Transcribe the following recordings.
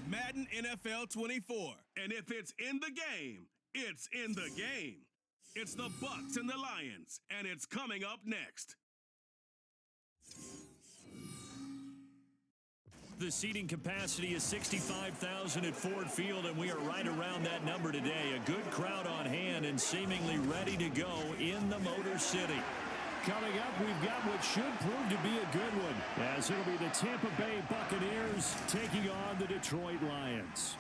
Madden NFL 24. And if it's in the game, it's in the game. It's the Bucs and the Lions, and it's coming up next. The seating capacity is 65,000 at Ford Field, and we are right around that number today. A good crowd on hand and seemingly ready to go in the Motor City. Coming up, we've got what should prove to be a good one, as it'll be the Tampa Bay Buccaneers taking on the Detroit Lions.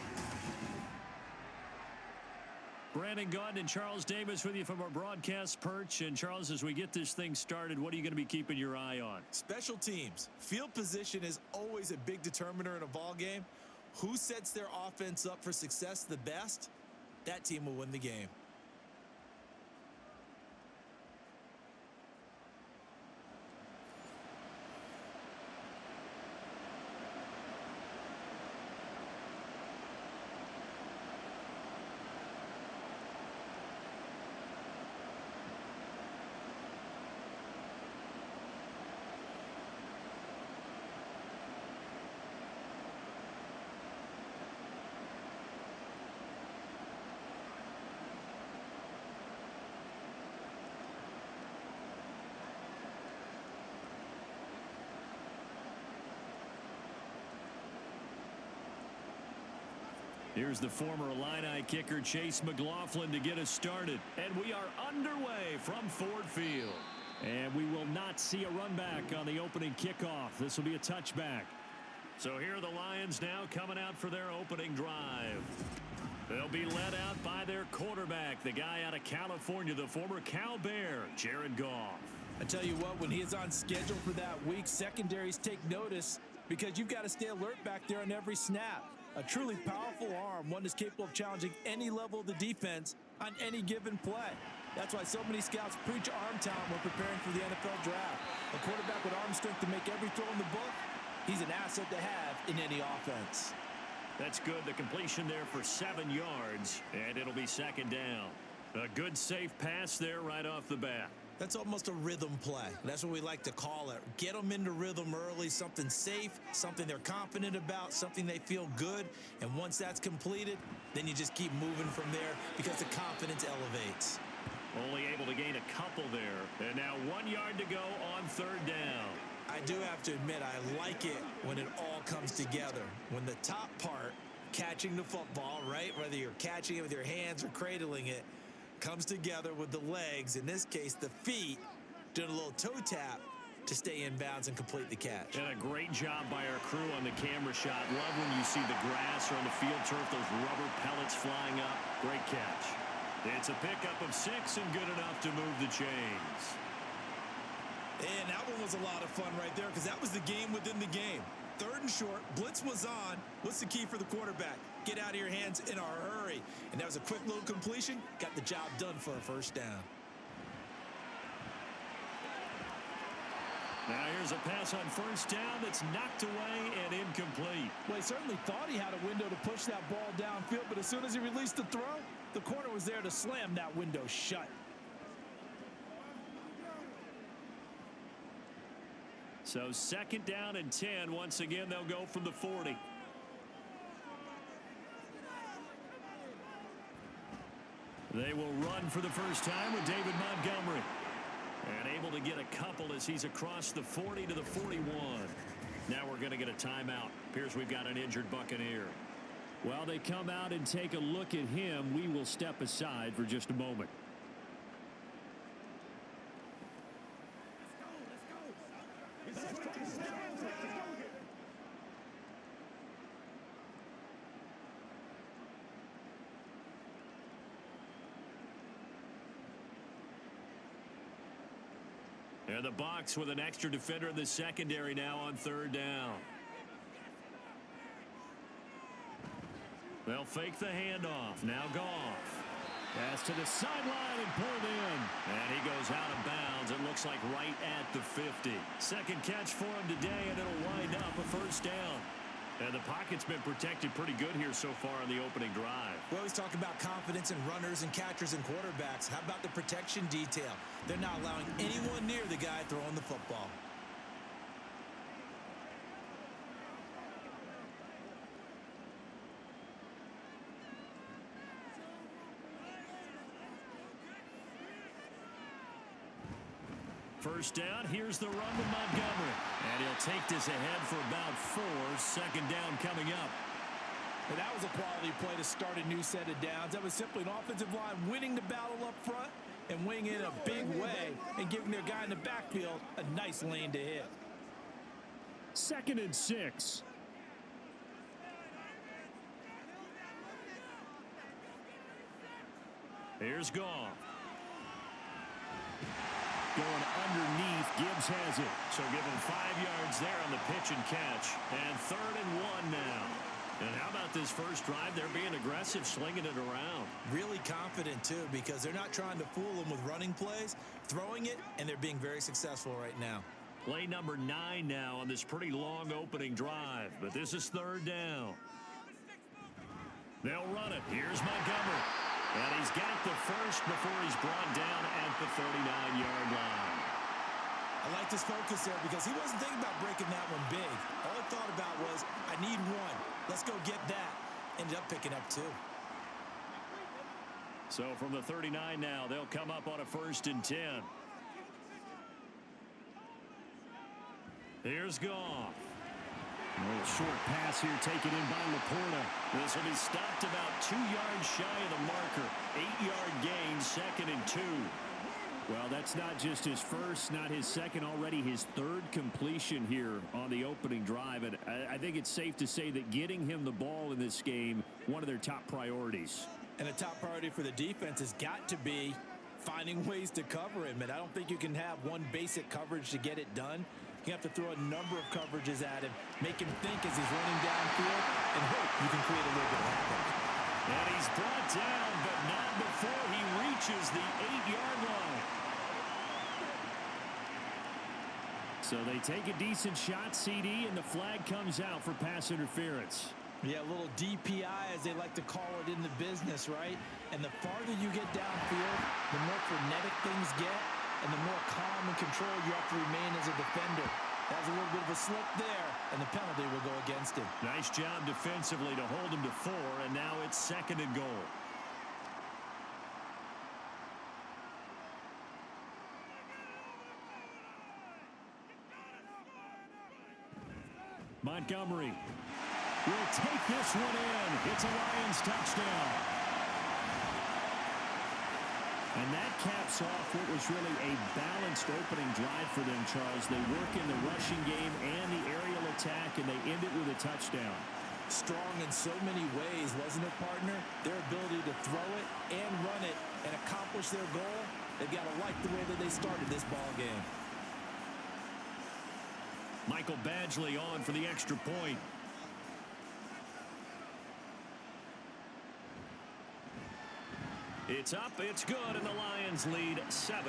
Brandon Gaudin and Charles Davis with you from our broadcast perch. And Charles, as we get this thing started, what are you going to be keeping your eye on? Special teams. Field position is always a big determiner in a ball game. Who sets their offense up for success the best? That team will win the game. Here's the former Illini kicker Chase McLaughlin to get us started. And we are underway from Ford Field. And we will not see a run back on the opening kickoff. This will be a touchback. So here are the Lions now coming out for their opening drive. They'll be led out by their quarterback, the guy out of California, the former Cal Bear, Jared Goff. I tell you what, when he is on schedule for that week, secondaries take notice because you've got to stay alert back there on every snap. A truly powerful arm, one that's capable of challenging any level of the defense on any given play. That's why so many scouts preach arm talent when preparing for the NFL draft. A quarterback with arm strength to make every throw in the book, he's an asset to have in any offense. That's good. The completion there for 7 yards, and it'll be second down. A good, safe pass there right off the bat. That's almost a rhythm play. That's what we like to call it. Get them into rhythm early, something safe, something they're confident about, something they feel good. And once that's completed, then you just keep moving from there because the confidence elevates. Only able to gain a couple there. And now 1 yard to go on third down. I do have to admit, I like it when it all comes together. When the top part, catching the football, right, whether you're catching it with your hands or cradling it, comes together with the legs, in this case the feet, doing a little toe tap to stay in bounds and complete the catch. And a great job by our crew on the camera shot. Love when you see the grass or on the field turf, those rubber pellets flying up. Great catch. It's a pickup of 6 and good enough to move the chains. And that one was a lot of fun right there because that was the game within the game. Third and short, blitz was on. What's the key for the quarterback? Get out of your hands in a hurry. And that was a quick little completion. Got the job done for a first down. Now here's a pass on first down that's knocked away and incomplete. Well, he certainly thought he had a window to push that ball downfield, but as soon as he released the throw, the corner was there to slam that window shut. So second down and 10. Once again, they'll go from the 40. They will run for the first time with David Montgomery. And able to get a couple as he's across the 40 to the 41. Now we're going to get a timeout. Appears we've got an injured Buccaneer. While they come out and take a look at him, we will step aside for just a moment. And the Bucs with an extra defender in the secondary now on third down. They'll fake the handoff. Now Goff. Pass to the sideline and pulled in. And he goes out of bounds. It looks like right at the 50. Second catch for him today, and it'll wind up a first down. And the pocket's been protected pretty good here so far on the opening drive. We always talk about confidence in runners and catchers and quarterbacks. How about the protection detail? They're not allowing anyone near the guy throwing the football. First down, here's the run with Montgomery. And he'll take this ahead for about 4. Second down coming up. And that was a quality play to start a new set of downs. That was simply an offensive line winning the battle up front and winning it in a big way and giving their guy in the backfield a nice lane to hit. 2nd and 6. Here's Goff. Going underneath, Gibbs has it. So give him 5 yards there on the pitch and catch. And 3rd and 1 now. And how about this first drive? They're being aggressive, slinging it around. Really confident, too, because they're not trying to fool them with running plays, throwing it, and they're being very successful right now. Play number 9 now on this pretty long opening drive. But this is 3rd down. They'll run it. Here's Montgomery. And he's got the first before he's brought down at the 39-yard line. I like this focus there because he wasn't thinking about breaking that one big. All he thought about was, I need 1. Let's go get that. Ended up picking up 2. So from the 39 now, they'll come up on a 1st and 10. Here's Goff. A little short pass here taken in by Laporta. This will be stopped about 2 yards shy of the marker. 8-yard gain, 2nd and 2. Well, that's not just his first, not his second, already his 3rd completion here on the opening drive. And I think it's safe to say that getting him the ball in this game, one of their top priorities. And a top priority for the defense has got to be finding ways to cover him. And I don't think you can have one basic coverage to get it done. You have to throw a number of coverages at him, make him think as he's running downfield, and hope you can create a little bit of havoc. And he's brought down, but not before he reaches the 8-yard line. So they take a decent shot, CD, and the flag comes out for pass interference. Yeah, a little DPI, as they like to call it in the business, right? And the farther you get downfield, the more frenetic things get, and the more calm and control you have to remain as a defender. That's a little bit of a slip there, and the penalty will go against him. Nice job defensively to hold him to 4, and now it's 2nd and goal. Montgomery will take this one in. It's a Lions touchdown. And that caps off what was really a balanced opening drive for them, Charles. They work in the rushing game and the aerial attack, and they end it with a touchdown. Strong in so many ways, wasn't it, partner? Their ability to throw it and run it and accomplish their goal, they've got to like the way that they started this ball game. Michael Badgley on for the extra point. It's up, it's good, and the Lions lead 7-0.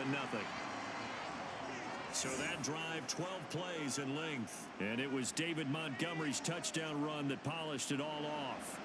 So that drive, 12 plays in length. And it was David Montgomery's touchdown run that polished it all off.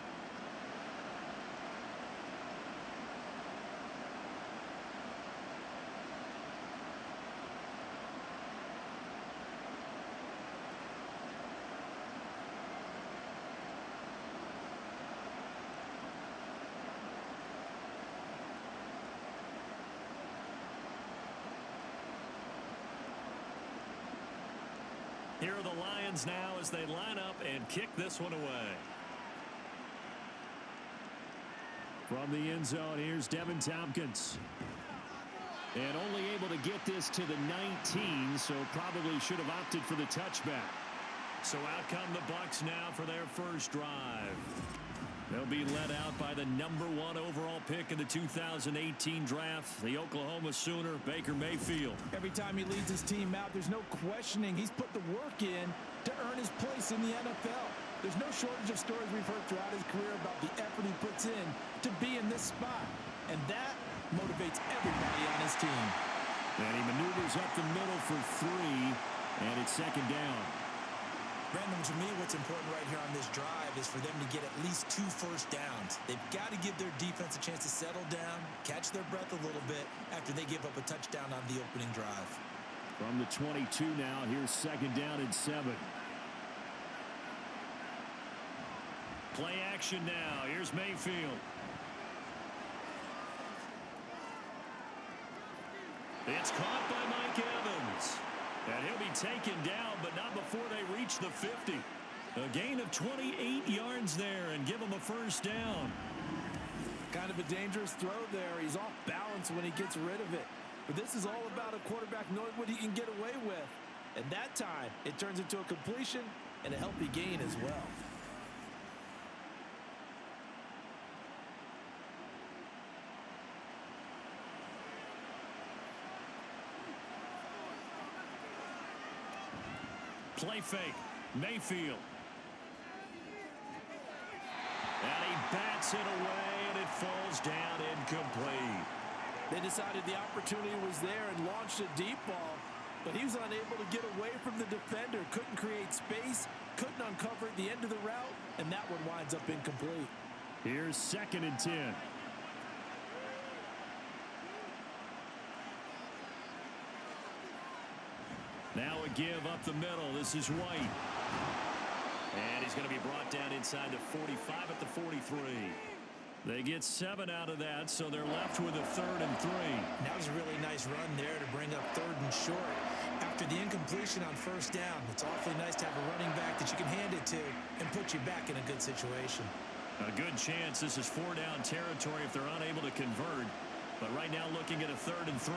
Here are the Lions now as they line up and kick this one away. From the end zone, here's Devin Tompkins. And only able to get this to the 19, so probably should have opted for the touchback. So out come the Bucs now for their first drive. They'll be led out by the #1 overall pick in the 2018 draft, the Oklahoma Sooner, Baker Mayfield. Every time he leads his team out, there's no questioning. He's put the work in to earn his place in the NFL. There's no shortage of stories we've heard throughout his career about the effort he puts in to be in this spot. And that motivates everybody on his team. And he maneuvers up the middle for 3, and it's 2nd down. Brandon, to me, what's important right here on this drive is for them to get at least 2 first downs. They've got to give their defense a chance to settle down, catch their breath a little bit after they give up a touchdown on the opening drive. From the 22 now, here's 2nd down and 7. Play action now. Here's Mayfield. It's caught by Mike Evans. approach the 50. A gain of 28 yards there and give him a first down. Kind of a dangerous throw there. He's off balance when he gets rid of it. But this is all about a quarterback knowing what he can get away with. And that time, it turns into a completion and a healthy gain as well. Play fake. Mayfield. And he bats it away, and it falls down incomplete. They decided the opportunity was there and launched a deep ball, but he was unable to get away from the defender, couldn't create space, couldn't uncover at the end of the route, and that one winds up incomplete. Here's 2nd and 10. Now a give up the middle. This is White. And he's going to be brought down inside the 45 at the 43. They get 7 out of that, so they're left with a 3rd and 3. That was a really nice run there to bring up 3rd and short. After the incompletion on 1st down, it's awfully nice to have a running back that you can hand it to and put you back in a good situation. A good chance this is 4-down territory if they're unable to convert. But right now looking at a 3rd and 3.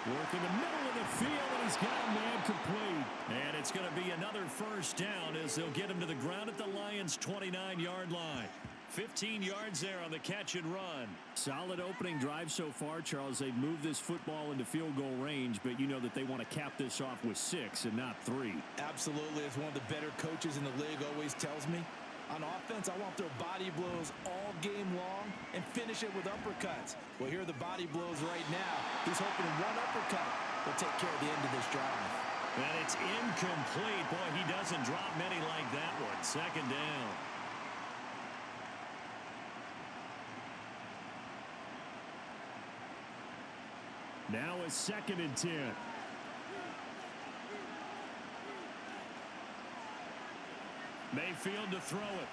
Working the middle of the field, and he's got a man complete. And it's going to be another first down as they'll get him to the ground at the Lions' 29-yard line. 15 yards there on the catch and run. Solid opening drive so far, Charles. They've moved this football into field goal range, but you know that they want to cap this off with 6 and not 3. Absolutely. As one of the better coaches in the league always tells me, on offense, I want their body blows all game long and finish it with uppercuts. Well, here are the body blows right now. He's hoping one uppercut will take care of the end of this drive. And it's incomplete. Boy, he doesn't drop many like that one. 2nd down. Now a 2nd and 10. Mayfield to throw it.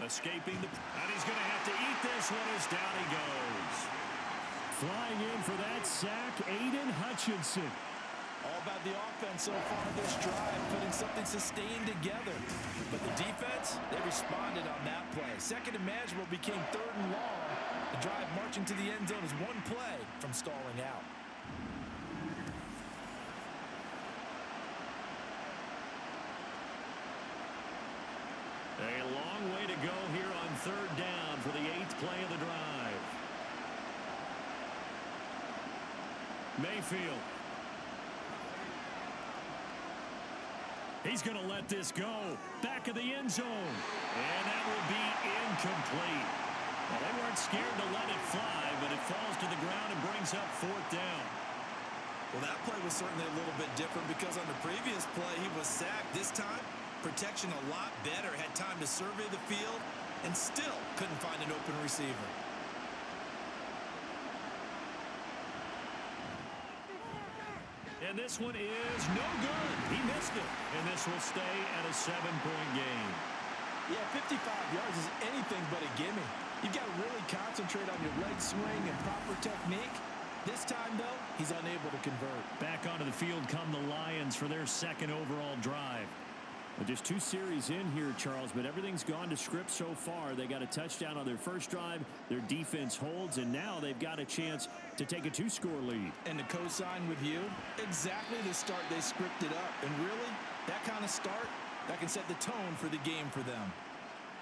Escaping the... And he's going to have to eat this one as down he goes. Flying in for that sack, Aiden Hutchinson. All about the offense so far this drive, putting something sustained together. But the defense, they responded on that play. 2nd and manageable became 3rd and long. The drive marching to the end zone is one play from stalling out. A long way to go here on 3rd down for the 8th play of the drive. Mayfield. He's going to let this go. Back of the end zone. And that will be incomplete. Well, they weren't scared to let it fly, but it falls to the ground and brings up 4th down. Well, that play was certainly a little bit different because on the previous play, he was sacked. This time, protection a lot better. Had time to survey the field and still couldn't find an open receiver. And this one is no good. He missed it. And this will stay at a 7-point game. Yeah, 55 yards is anything but a gimme. You've got to really concentrate on your leg swing and proper technique. This time, though, he's unable to convert. Back onto the field come the Lions for their 2nd overall drive. Well, just 2 series in here, Charles, but everything's gone to script so far. They got a touchdown on their first drive. Their defense holds, and now they've got a chance to take a 2-score lead. And to co-sign with you, exactly the start they scripted up. And really, that kind of start, that can set the tone for the game for them.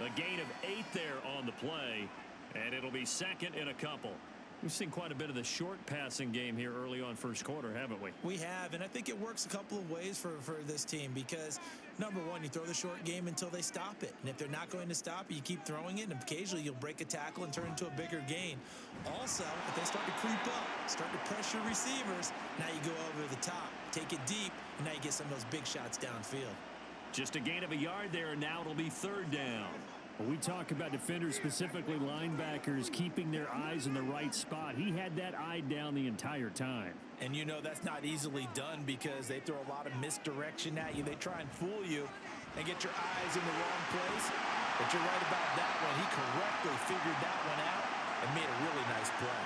A gain of 8 there on the play, and it'll be 2nd and a couple. We've seen quite a bit of the short passing game here early on first quarter, haven't we? We have, and I think it works a couple of ways for this team because, number one, you throw the short game until they stop it. And if they're not going to stop it, you keep throwing it, and occasionally you'll break a tackle and turn into a bigger gain. Also, if they start to creep up, start to pressure receivers, now you go over the top, take it deep, and now you get some of those big shots downfield. Just a gain of a yard there, and now it'll be 3rd down. When we talk about defenders, specifically linebackers, keeping their eyes in the right spot. He had that eye down the entire time. And you know that's not easily done because they throw a lot of misdirection at you. They try and fool you and get your eyes in the wrong place. But you're right about that one. He correctly figured that one out and made a really nice play.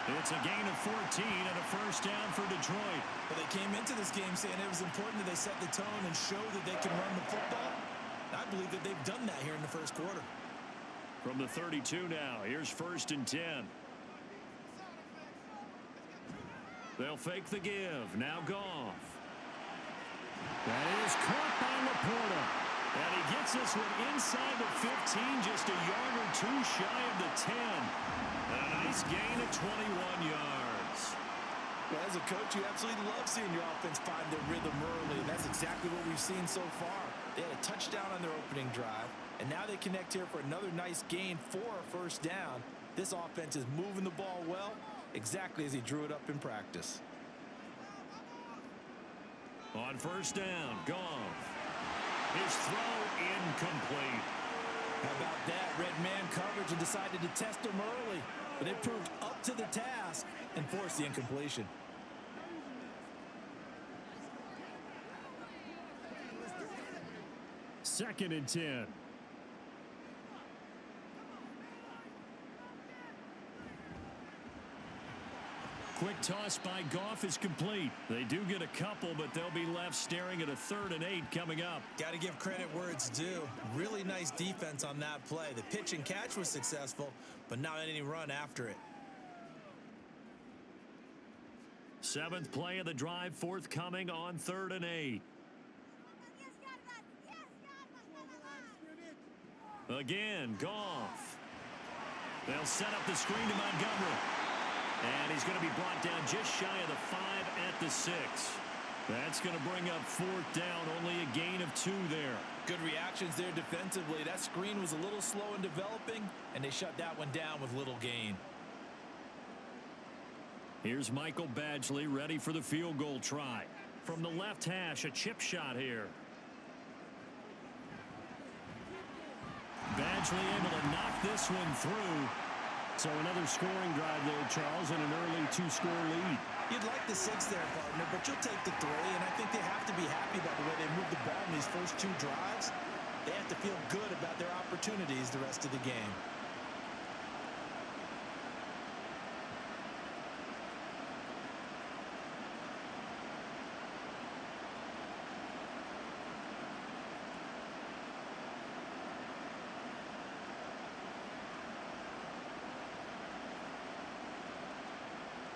It's a gain of 14 and a first down for Detroit. But they came into this game saying it was important that they set the tone and show that they can run the football. I believe that they've done that here in the first quarter. From the 32 now, here's 1st and 10. They'll fake the give. Now Goff. That is caught by Laporta. And he gets this one inside the 15, just a yard or two shy of the 10. A nice gain of 21 yards. Well, as a coach, you absolutely love seeing your offense find their rhythm early, and that's exactly what we've seen so far. They had a touchdown on their opening drive, and now they connect here for another nice gain for a first down. This offense is moving the ball well, exactly as he drew it up in practice. On first down, Goff. His throw incomplete. How about that? Red man coverage and decided to test him early, but they proved up to the task and forced the incompletion. Second and 10. Quick toss by Goff is complete. They do get a couple, but they'll be left staring at a 3rd and 8 coming up. Got to give credit where it's due. Really nice defense on that play. The pitch and catch was successful, but not any run after it. 7th play of the drive, forthcoming on 3rd and 8. Again, Goff. They'll set up the screen to Montgomery. And he's going to be brought down just shy of the 5 at the 6. That's going to bring up 4th down, only a gain of 2 there. Good reactions there defensively. That screen was a little slow in developing, and they shut that one down with little gain. Here's Michael Badgley ready for the field goal try. From the left hash, a chip shot here. Badgley able to knock this one through. So another scoring drive there, Charles, and an early 2-score lead. You'd like the 6 there, partner, but you'll take the 3, and I think they have to be happy about the way they moved the ball in these first 2 drives. They have to feel good about their opportunities the rest of the game.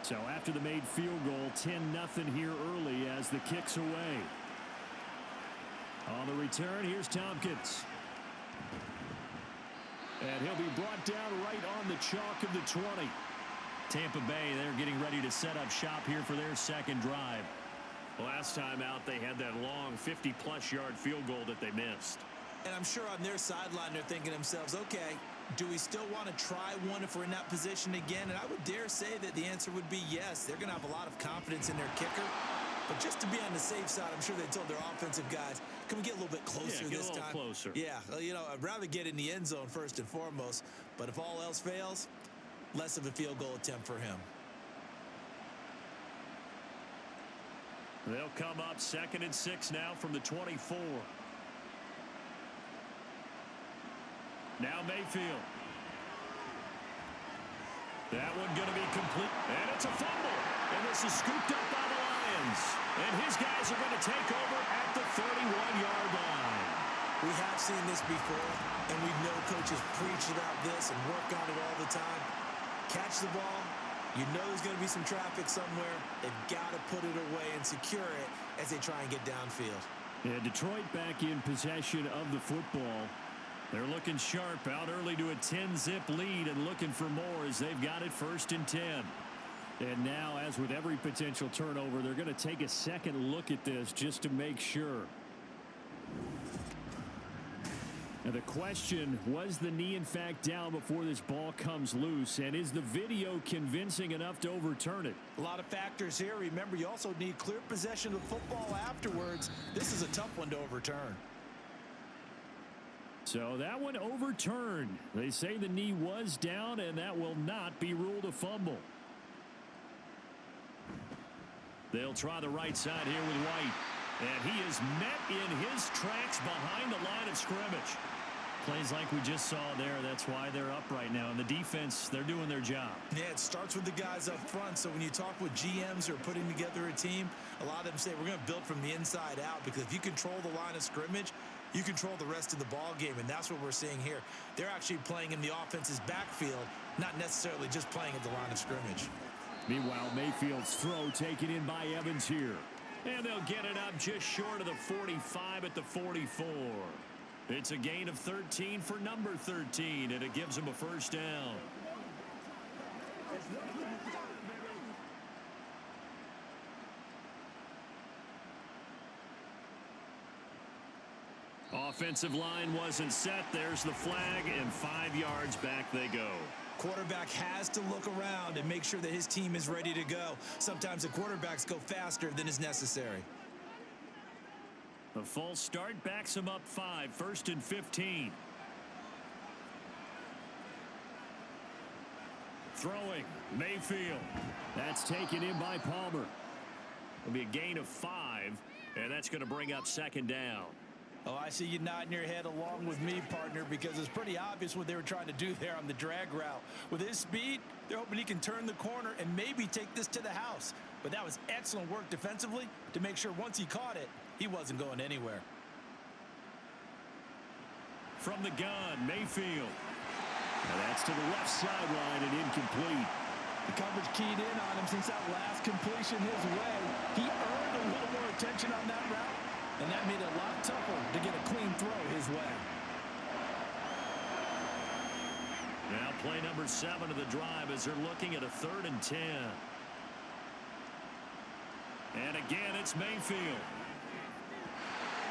So after the made field goal, 10-0 here early as the kick's away. On the return, here's Tompkins. And he'll be brought down right on the chalk of the 20. Tampa Bay, they're getting ready to set up shop here for their 2nd drive. Last time out, they had that long 50-plus yard field goal that they missed. And I'm sure on their sideline they're thinking to themselves, okay, do we still want to try one if we're in that position again? And I would dare say that the answer would be yes. They're going to have a lot of confidence in their kicker. But just to be on the safe side, I'm sure they told their offensive guys, can we get a little bit closer this time? Get a little closer. Yeah, well, you know, I'd rather get in the end zone first and foremost. But if all else fails, less of a field goal attempt for him. They'll come up 2nd and 6 now from the 24. Now Mayfield. That one going to be complete. And it's a fumble. And this is scooped up by the Lions. And his guys are going to take over at the 31-yard line. We have seen this before, and we know coaches preach about this and work on it all the time. Catch the ball. You know there's going to be some traffic somewhere. They've got to put it away and secure it as they try and get downfield. Yeah, Detroit back in possession of the football. They're looking sharp, out early to a 10-zip lead and looking for more as they've got it 1st and 10. And now, as with every potential turnover, they're going to take a second look at this just to make sure. Now the question, was the knee in fact down before this ball comes loose? And is the video convincing enough to overturn it? A lot of factors here. Remember, you also need clear possession of the football afterwards. This is a tough one to overturn. So that one overturned. They say the knee was down, and that will not be ruled a fumble. They'll try the right side here with White. And he is met in his tracks behind the line of scrimmage. Plays like we just saw there. That's why they're up right now. And the defense, they're doing their job. Yeah, it starts with the guys up front. So when you talk with GMs who are putting together a team, a lot of them say we're going to build from the inside out, because if you control the line of scrimmage, you control the rest of the ball game, and that's what we're seeing here. They're actually playing in the offense's backfield, not necessarily just playing at the line of scrimmage. Meanwhile, Mayfield's throw taken in by Evans here. And they'll get it up just short of the 45 at the 44. It's a gain of 13 for number 13, and it gives them a first down. Offensive line wasn't set. There's the flag, and 5 yards back they go. Quarterback has to look around and make sure that his team is ready to go. Sometimes the quarterbacks go faster than is necessary. A false start backs him up 5, 1st and 15. Throwing, Mayfield. That's taken in by Palmer. It'll be a gain of 5, and that's going to bring up 2nd down. Oh, I see you nodding your head along with me, partner, because it's pretty obvious what they were trying to do there on the drag route. With his speed, they're hoping he can turn the corner and maybe take this to the house. But that was excellent work defensively to make sure once he caught it, he wasn't going anywhere. From the gun, Mayfield. Now that's to the left sideline and incomplete. The coverage keyed in on him since that last completion his way. He earned a little more attention on that route, and that made it a lot tougher to get a clean throw his way. Now play number 7 of the drive as they're looking at a 3rd and 10. And again, it's Mayfield.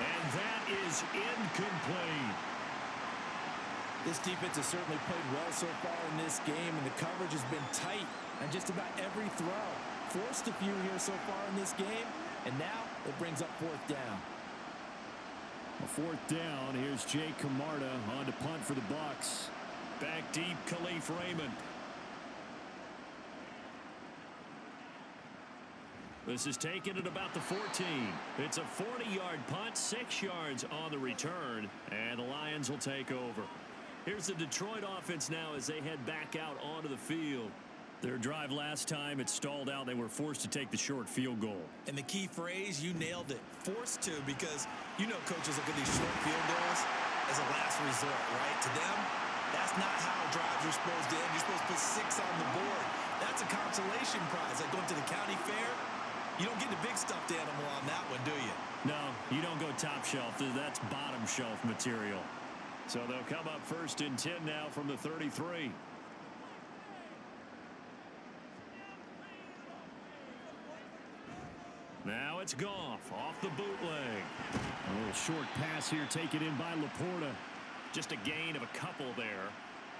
And that is incomplete. This defense has certainly played well so far in this game, and the coverage has been tight on just about every throw. Forced a few here so far in this game, and now it brings up 4th down. A 4th down. Here's Jay Camarda on to punt for the Bucs. Back deep, Khalif Raymond. This is taken at about the 14. It's a 40-yard punt, 6 yards on the return, and the Lions will take over. Here's the Detroit offense now as they head back out onto the field. Their drive last time, it stalled out. They were forced to take the short field goal. And the key phrase, you nailed it. Forced to, because you know coaches look at these short field goals as a last resort, right? To them, that's not how drives are supposed to end. You're supposed to put 6 on the board. That's a consolation prize. Like going to the county fair, you don't get the big stuffed animal on that one, do you? No, you don't go top shelf. That's bottom shelf material. So they'll come up 1st and 10 now from the 33. Now it's Goff off the bootleg. A little short pass here taken in by Laporta. Just a gain of a couple there.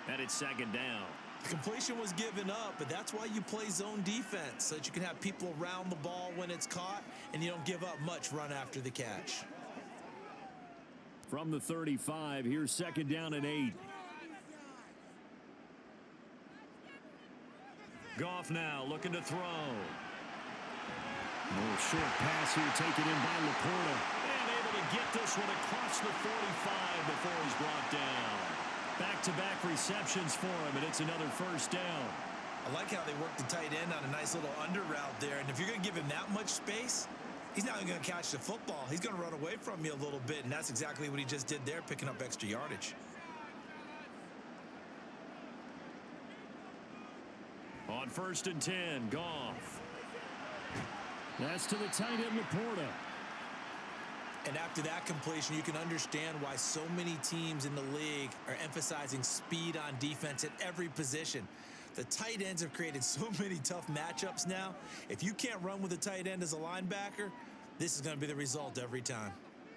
And it's 2nd down. The completion was given up, but that's why you play zone defense, so that you can have people around the ball when it's caught, and you don't give up much run after the catch. From the 35, here's 2nd down and 8. Goff now looking to throw. A little short pass here taken in by Laporta. And able to get this one across the 45 before he's brought down. Back-to-back receptions for him, and it's another 1st down. I like how they work the tight end on a nice little under route there, and if you're going to give him that much space, he's not going to catch the football. He's going to run away from you a little bit, and that's exactly what he just did there, picking up extra yardage. On 1st and 10, Goff. That's to the tight end, Laporta. And after that completion, you can understand why so many teams in the league are emphasizing speed on defense at every position. The tight ends have created so many tough matchups now. If you can't run with a tight end as a linebacker, this is going to be the result every time.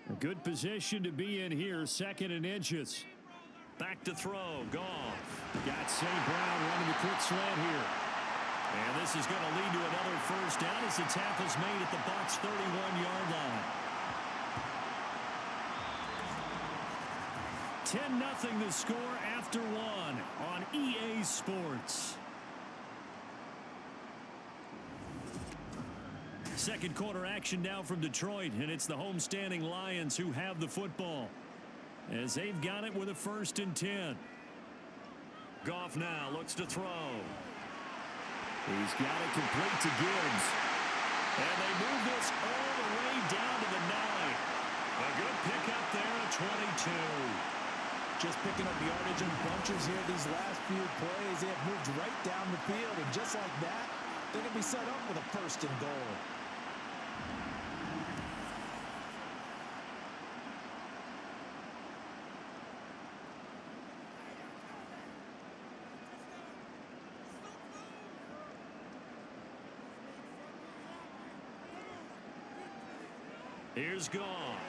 A good position to be in here, 2nd and inches. Back to throw, Goff. Got St. Brown running the quick slant here. And this is going to lead to another 1st down as the tackle's made at the Bucs' 31-yard line. 10-0 the score after 1 on EA Sports. 2nd quarter action now from Detroit, and it's the homestanding Lions who have the football. as they've got it with a 1st and 10. Goff now looks to throw. He's got it complete to Gibbs. And they move this all the way down to the 9. A good pickup there at 22. Just picking up yardage in bunches here these last few plays. They have moved right down the field, and just like that, they're going to be set up with a 1st and goal. Here's Goff.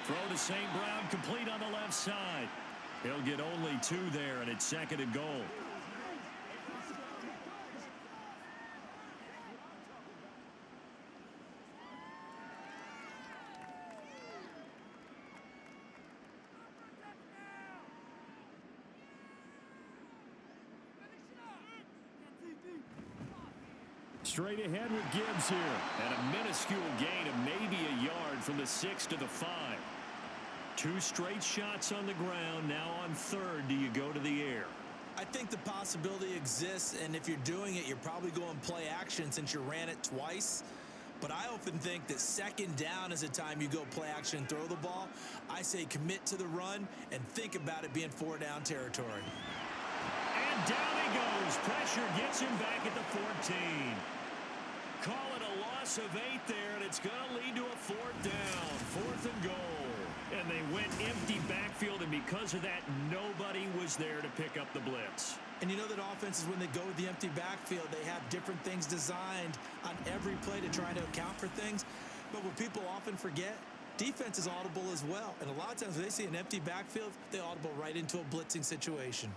Throw to St. Brown, complete on the left side. He'll get only 2 there, and it's 2nd and goal. Straight ahead with Gibbs here. And a minuscule gain of maybe a yard from the 6 to the 5. 2 straight shots on the ground. Now on 3rd, do you go to the air? I think the possibility exists, and if you're doing it, you're probably going play action since you ran it twice. But I often think that 2nd down is a time you go play action and throw the ball. I say commit to the run and think about it being 4 down territory. And down he goes. Pressure gets him back at the 14. Call it a loss of 8 there, and it's going to lead to a 4th down. 4th and goal. And they went empty backfield, and because of that, nobody was there to pick up the blitz. And you know that offenses, when they go with the empty backfield, they have different things designed on every play to try to account for things. But what people often forget, defense is audible as well. And a lot of times when they see an empty backfield, they audible right into a blitzing situation.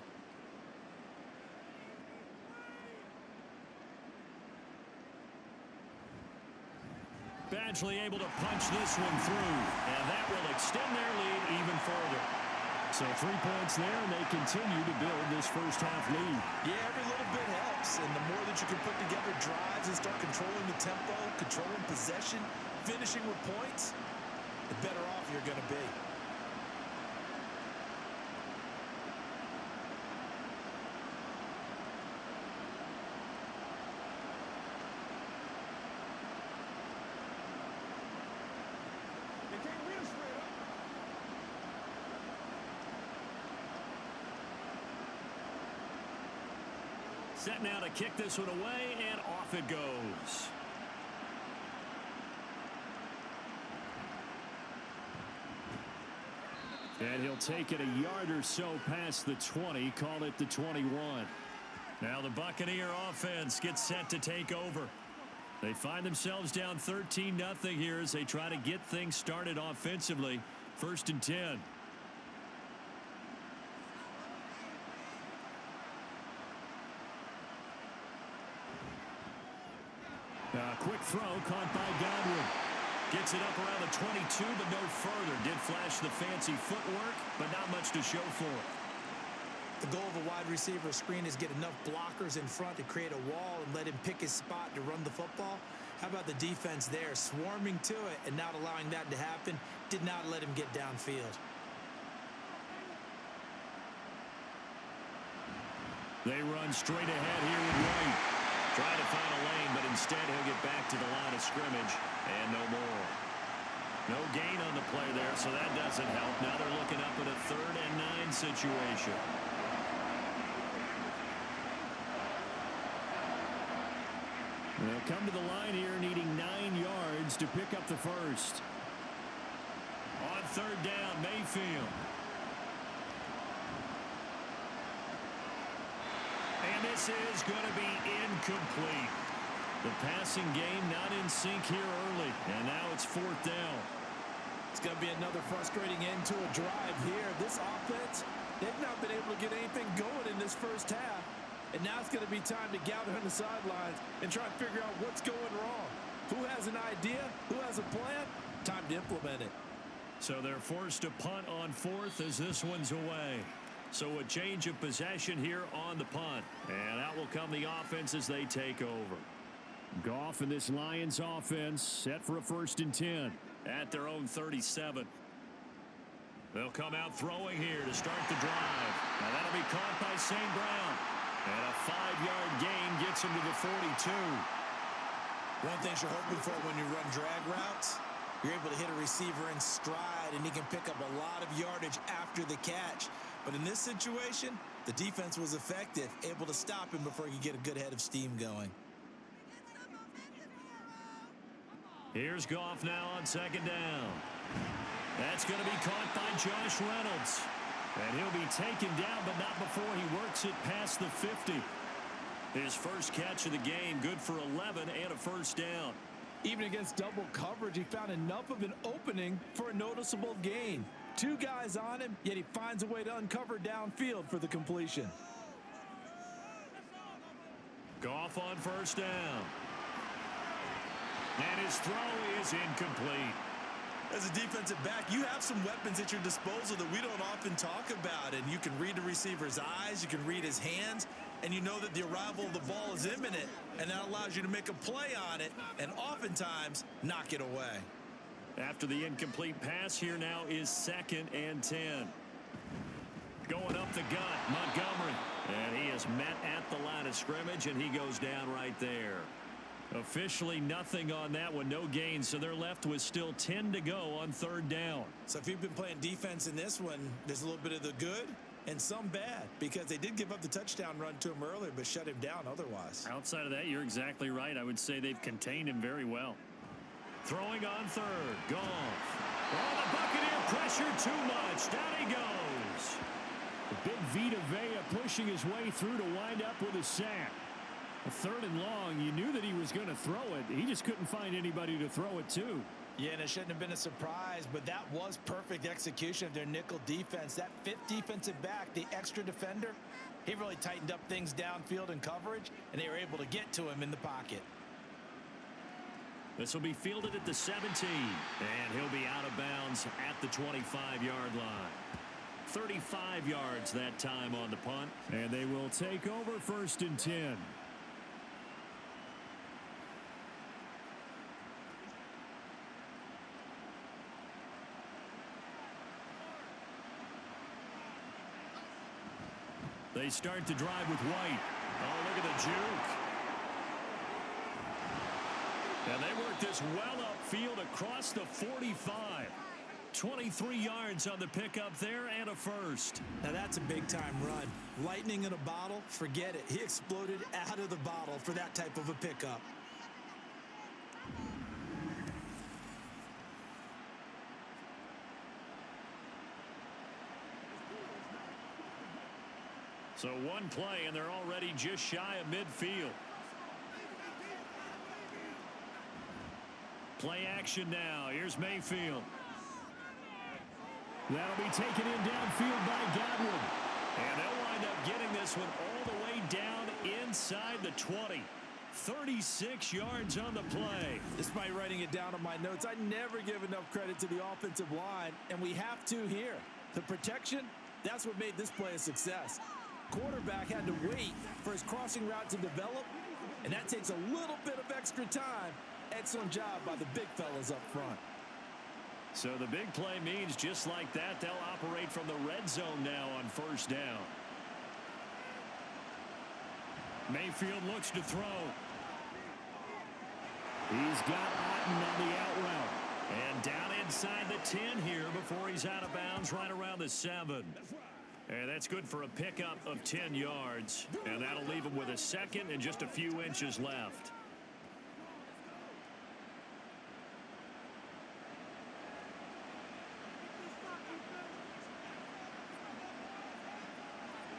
Badgley able to punch this one through, and that will extend their lead even further. So 3 points there, and they continue to build this first half lead. Yeah, every little bit helps, and the more that you can put together drives and start controlling the tempo, controlling possession, finishing with points, the better off you're going to be. Set now to kick this one away, and off it goes. And he'll take it a yard or so past the 20, call it the 21. Now the Buccaneer offense gets set to take over. They find themselves down 13-0 here as they try to get things started offensively. 1st and 10. Quick throw caught by Godwin. Gets it up around the 22, but no further. Did flash the fancy footwork, but not much to show for it. The goal of a wide receiver screen is get enough blockers in front to create a wall and let him pick his spot to run the football. How about the defense there, swarming to it and not allowing that to happen? Did not let him get downfield. They run straight ahead here with White. Trying to find a lane, but instead he'll get back to the line of scrimmage, and no more. No gain on the play there, so that doesn't help. Now they're looking up at a 3rd and 9 situation. They'll come to the line here needing 9 yards to pick up the first. On 3rd down, Mayfield. And this is going to be incomplete. The passing game not in sync here early, and now it's 4th down. It's going to be another frustrating end to a drive here. This offense, they've not been able to get anything going in this first half. And now it's going to be time to gather on the sidelines and try and figure out what's going wrong. Who has an idea? Who has a plan? Time to implement it. So they're forced to punt on 4th as this one's away. So a change of possession here on the punt. And out will come the offense as they take over. Goff and this Lions offense set for a 1st and 10. At their own 37. They'll come out throwing here to start the drive. Now that'll be caught by St. Brown. And a 5-yard gain gets him to the 42. One thing you're hoping for when you run drag routes, you're able to hit a receiver in stride, and he can pick up a lot of yardage after the catch. But in this situation, the defense was effective, able to stop him before he could get a good head of steam going. Here's Goff now on second down. That's going to be caught by Josh Reynolds. And he'll be taken down, but not before he works it past the 50. His first catch of the game, good for 11 and a first down. Even against double coverage, he found enough of an opening for a noticeable gain. 2 guys on him, yet he finds a way to uncover downfield for the completion. Goff on first down. And his throw is incomplete. As a defensive back, you have some weapons at your disposal that we don't often talk about. And you can read the receiver's eyes, you can read his hands, and you know that the arrival of the ball is imminent. And that allows you to make a play on it and oftentimes knock it away. After the incomplete pass, here now is 2nd and 10. Going up the gut, Montgomery. And he is met at the line of scrimmage, and he goes down right there. Officially nothing on that one, no gain, so they're left with still 10 to go on 3rd down. So if you've been playing defense in this one, there's a little bit of the good and some bad, because they did give up the touchdown run to him earlier but shut him down otherwise. Outside of that, you're exactly right. I would say they've contained him very well. Throwing on 3rd, Goff. Oh, the Buccaneer pressure too much. Down he goes. The big Vita Vea pushing his way through to wind up with a sack. 3rd and long, you knew that he was going to throw it. He just couldn't find anybody to throw it to. Yeah, and it shouldn't have been a surprise, but that was perfect execution of their nickel defense. That 5th defensive back, the extra defender, he really tightened up things downfield in coverage, and they were able to get to him in the pocket. This will be fielded at the 17, and he'll be out of bounds at the 25-yard line. 35 yards that time on the punt. And they will take over 1st and 10. They start to drive with White. Oh, look at the juke. And they work this well upfield across the 45. 23 yards on the pickup there and a first. Now that's a big-time run. Lightning in a bottle, forget it. He exploded out of the bottle for that type of a pickup. So one play, and they're already just shy of midfield. Play action now. Here's Mayfield. That'll be taken in downfield by Godwin. And they'll wind up getting this one all the way down inside the 20. 36 yards on the play. Despite writing it down on my notes, I never give enough credit to the offensive line, and we have to here. The protection, that's what made this play a success. Quarterback had to wait for his crossing route to develop, and that takes a little bit of extra time. Excellent job by the big fellas up front. So the big play means just like that, they'll operate from the red zone now on 1st down. Mayfield looks to throw. He's got Otten on the out route. And down inside the 10 here before he's out of bounds right around the 7. And that's good for a pickup of 10 yards. And that'll leave him with a 2nd and just a few inches left.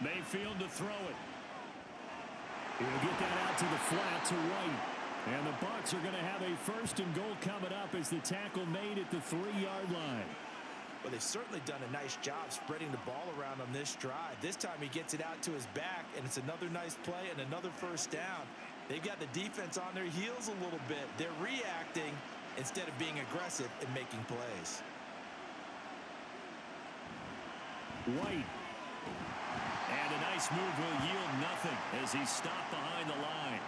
Mayfield to throw it. He'll get that out to the flat to White. And the Bucs are going to have a 1st and goal coming up as the tackle made at the 3-yard line. Well, they've certainly done a nice job spreading the ball around on this drive. This time he gets it out to his back, and it's another nice play and another 1st down. They've got the defense on their heels a little bit. They're reacting instead of being aggressive and making plays. White. And a nice move will yield nothing as he's stopped behind the line.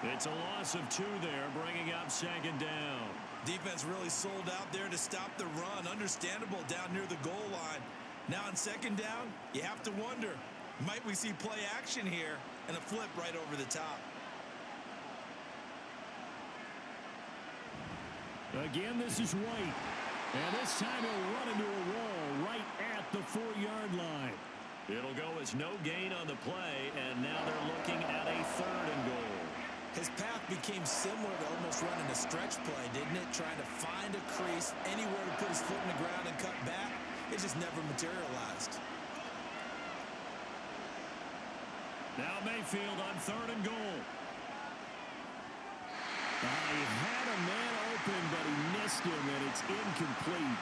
It's a loss of 2 there, bringing up 2nd down. Defense really sold out there to stop the run. Understandable down near the goal line. Now on 2nd down, you have to wonder, might we see play action here and a flip right over the top? Again, this is White. And this time he'll run into a wall right at the 4-yard line. It'll go as no gain on the play, and now they're looking at a 3rd and goal. His path became similar to almost running a stretch play, didn't it? Trying to find a crease, anywhere to put his foot in the ground and cut back. It just never materialized. Now Mayfield on 3rd and goal. He had a man open, but he missed him, and it's incomplete.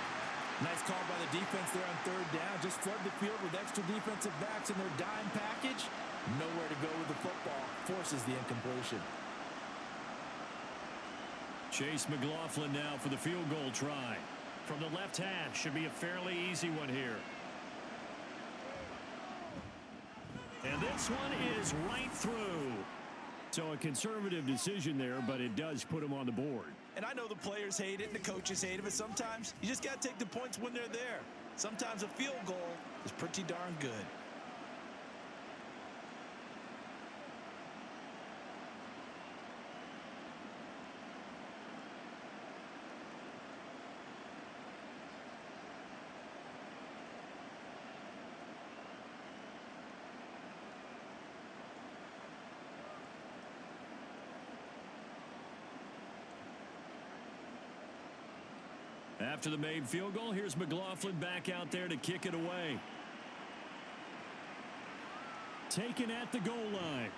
Nice call by the defense there on 3rd down. Just flood the field with extra defensive backs in their dime package. Nowhere to go with the football. Forces the incompletion. Chase McLaughlin now for the field goal try. From the left hash, should be a fairly easy one here. And this one is right through. So a conservative decision there, but it does put him on the board. And I know the players hate it and the coaches hate it, but sometimes you just got to take the points when they're there. Sometimes a field goal is pretty darn good. After the made field goal, here's McLaughlin back out there to kick it away. Taken at the goal line.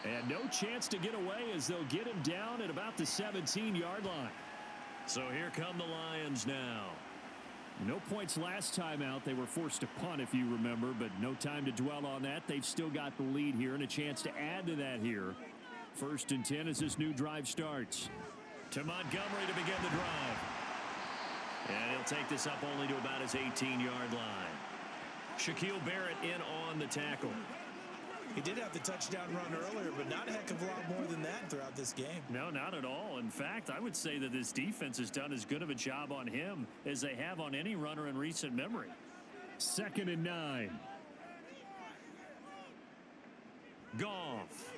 And no chance to get away as they'll get him down at about the 17-yard line. So here come the Lions now. No points last time out. They were forced to punt, if you remember, but no time to dwell on that. They've still got the lead here and a chance to add to that here. 1st and 10 as this new drive starts. To Montgomery to begin the drive. And he'll take this up only to about his 18-yard line. Shaquille Barrett in on the tackle. He did have the touchdown run earlier, but not a heck of a lot more than that throughout this game. No, not at all. In fact, I would say that this defense has done as good of a job on him as they have on any runner in recent memory. 2nd and 9. Goff.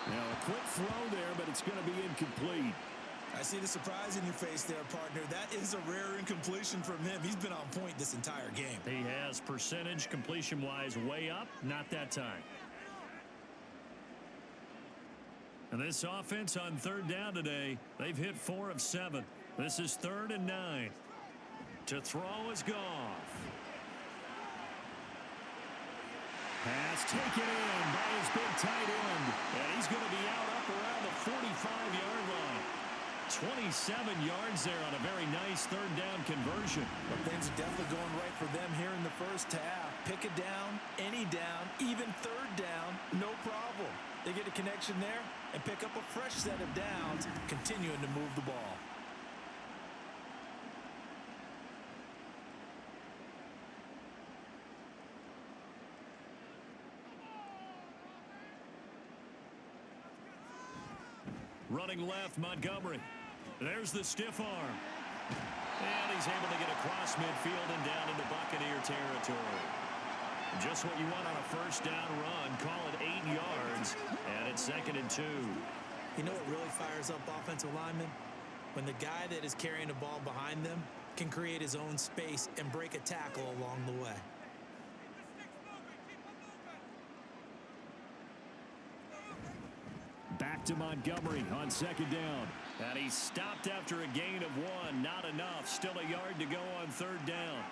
Now a quick throw there, but it's going to be incomplete. I see the surprise in your face there, partner. That is a rare incompletion from him. He's been on point this entire game. He has percentage completion-wise way up, not that time. And this offense on 3rd down today, they've hit 4 of 7. This is 3rd and 9. To throw is Goff. Pass taken in by his big tight end. And he's going to be out up around the 45-yard line. 27 yards there on a very nice 3rd down conversion. But things are definitely going right for them here in the first half. Pick a down, any down, even 3rd down, no problem. They get a connection there and pick up a fresh set of downs, continuing to move the ball. Running left, Montgomery. There's the stiff arm. And he's able to get across midfield and down into Buccaneer territory. Just what you want on a 1st down run. Call it 8 yards. And it's 2nd and 2. You know what really fires up offensive linemen? When the guy that is carrying the ball behind them can create his own space and break a tackle along the way. Back to Montgomery on 2nd down. And he stopped after a gain of 1. Not enough. Still a yard to go on 3rd down.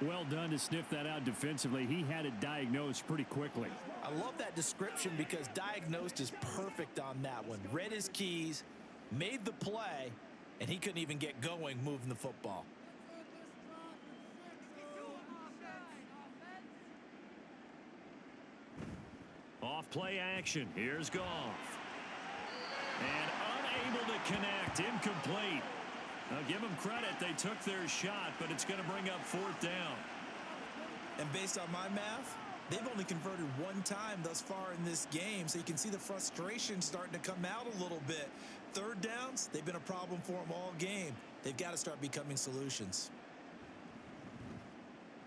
Well done to sniff that out defensively. He had it diagnosed pretty quickly. I love that description because diagnosed is perfect on that one. Read his keys, made the play, and he couldn't even get going moving the football. Off play action. Here's Goff. And unable to connect. Incomplete. Now give them credit. They took their shot, but it's going to bring up 4th down. And based on my math, They've only converted one time thus far in this game, so you can see the frustration starting to come out a little bit. Third downs, they've been a problem for them all game. They've got to start becoming solutions.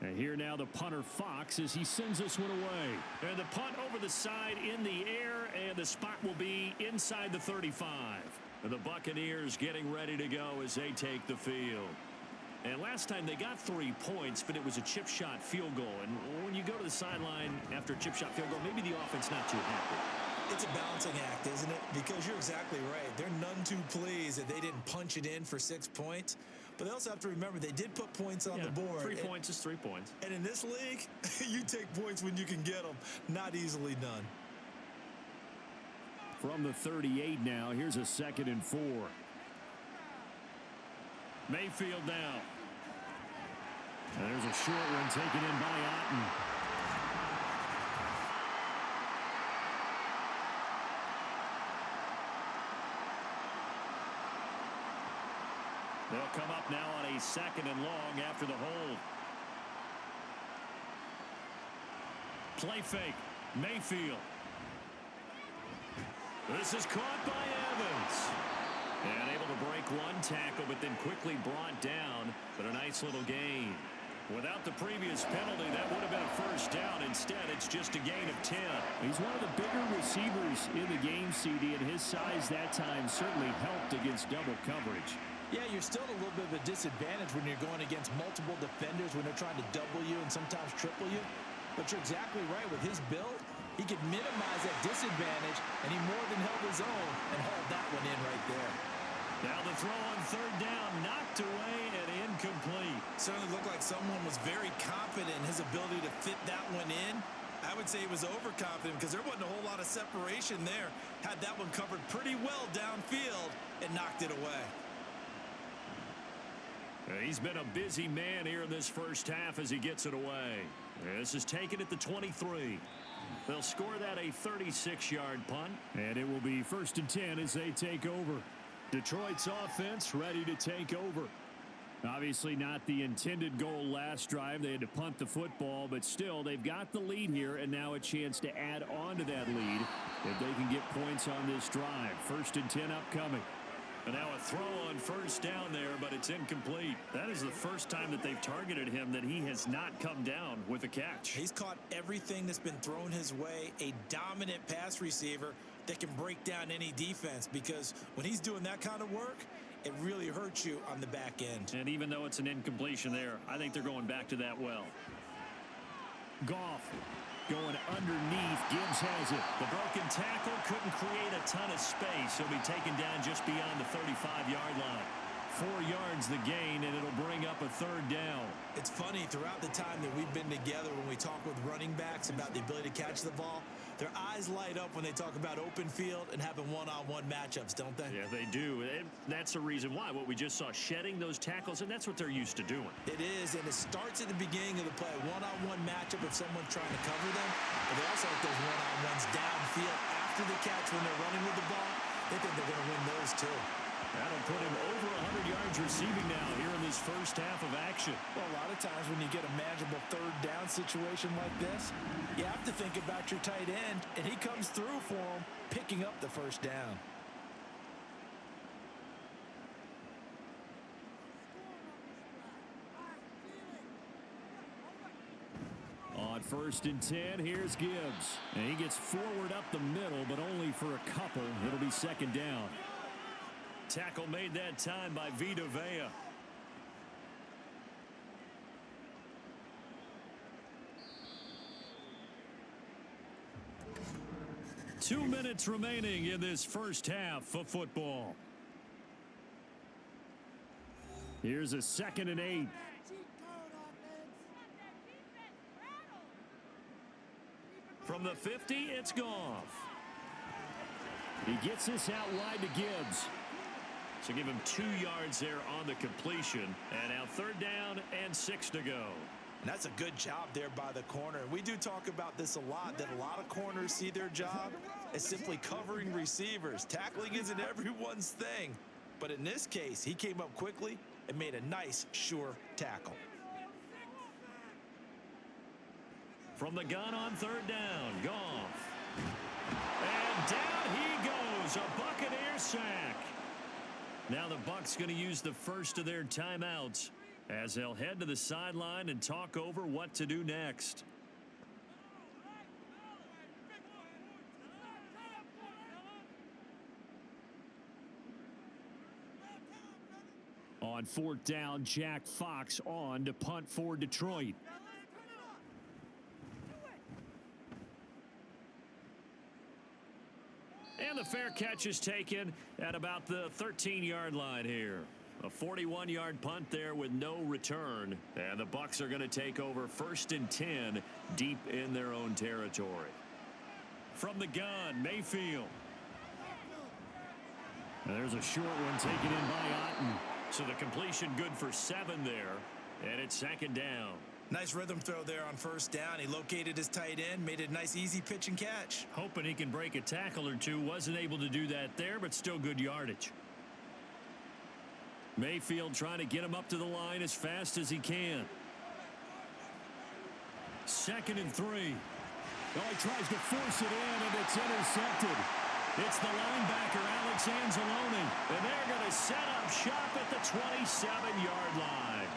And here now the punter Fox as he sends this one away. And the punt over the side in the air, and the spot will be inside the 35. And the Buccaneers getting ready to go as they take the field. And last time they got 3 points, but it was a chip shot field goal. And when you go to the sideline after a chip shot field goal, maybe the offense not too happy. It's a balancing act, isn't it? Because you're exactly right. They're none too pleased that they didn't punch it in for 6 points. But they also have to remember they did put points on the board. 3 points is 3 points. And in this league, you take points when you can get them. Not easily done. From the 38 now, here's a 2nd and 4. Mayfield now. And there's a short one taken in by Otten. They'll come up now on a 2nd and long after the hold. Play fake. Mayfield. This is caught by Evans. And able to break one tackle, but then quickly brought down. But a nice little gain. Without the previous penalty, that would have been a first down. Instead, it's just a gain of 10. He's one of the bigger receivers in the game, CD, and his size that time certainly helped against double coverage. Yeah, you're still at a little bit of a disadvantage when you're going against multiple defenders when they're trying to double you and sometimes triple you. But you're exactly right. With his build, he could minimize that disadvantage, and he more than held his own and hauled that one in right there. Now the throw on 3rd down, knocked away and incomplete. Certainly looked like someone was very confident in his ability to fit that one in. I would say he was overconfident because there wasn't a whole lot of separation there. Had that one covered pretty well downfield and knocked it away. He's been a busy man here in this first half as he gets it away. This is taken at the 23. They'll score that a 36-yard punt. And it will be 1st and 10 as they take over. Detroit's offense ready to take over. Obviously not the intended goal last drive. They had to punt the football, but still they've got the lead here and now a chance to add on to that lead if they can get points on this drive. 1st and 10 upcoming. And now a throw on 1st down there, but it's incomplete. That is the first time that they've targeted him that he has not come down with a catch. He's caught everything that's been thrown his way. A dominant pass receiver that can break down any defense, because when he's doing that kind of work, it really hurts you on the back end. And even though it's an incompletion there, I think they're going back to that well. Goff going underneath. Gibbs has it. The broken tackle couldn't create a ton of space. He'll be taken down just beyond the 35-yard line. 4 yards the gain, and it'll bring up a 3rd down. It's funny, throughout the time that we've been together, when we talk with running backs about the ability to catch the ball, their eyes light up when they talk about open field and having one-on-one matchups, don't they? Yeah, they do. And that's the reason why. What we just saw, shedding those tackles, and that's what they're used to doing. It is, and it starts at the beginning of the play. One-on-one matchup if someone's trying to cover them, but they also like those one-on-ones downfield after the catch when they're running with the ball. They think they're going to win those too. That'll put him over 100 yards receiving now here in this first half of action. Well, a lot of times when you get a manageable 3rd down situation like this, you have to think about your tight end, and he comes through for him, picking up the 1st down. On 1st and 10, here's Gibbs. And he gets forward up the middle, but only for a couple. It'll be 2nd down. Tackle made that time by Vita Vea. Two minutes remaining in this first half of football. Here's a 2nd and 8. From the 50, it's Goff. He gets this out wide to Gibbs. So give him 2 yards there on the completion. And now 3rd down and 6 to go. And that's a good job there by the corner. We do talk about this a lot, that a lot of corners see their job as simply covering receivers. Tackling isn't everyone's thing. But in this case, he came up quickly and made a nice, sure tackle. From the gun on third down, Goff. And down he goes, a Buccaneer sack. Now the Bucs going to use the first of their timeouts as they'll head to the sideline and talk over what to do next. On fourth down, Jack Fox on to punt for Detroit. And the fair catch is taken at about the 13-yard line here. A 41-yard punt there with no return. And the Bucs are going to take over 1st and 10 deep in their own territory. From the gun, Mayfield. There's a short one taken in by Otten. So the completion good for 7 there. And it's 2nd down. Nice rhythm throw there on 1st down. He located his tight end, made it a nice easy pitch and catch. Hoping he can break a tackle or two. Wasn't able to do that there, but still good yardage. Mayfield trying to get him up to the line as fast as he can. 2nd and 3. Oh, he tries to force it in, and it's intercepted. It's the linebacker, Alex Anzalone, and they're going to set up shop at the 27-yard line.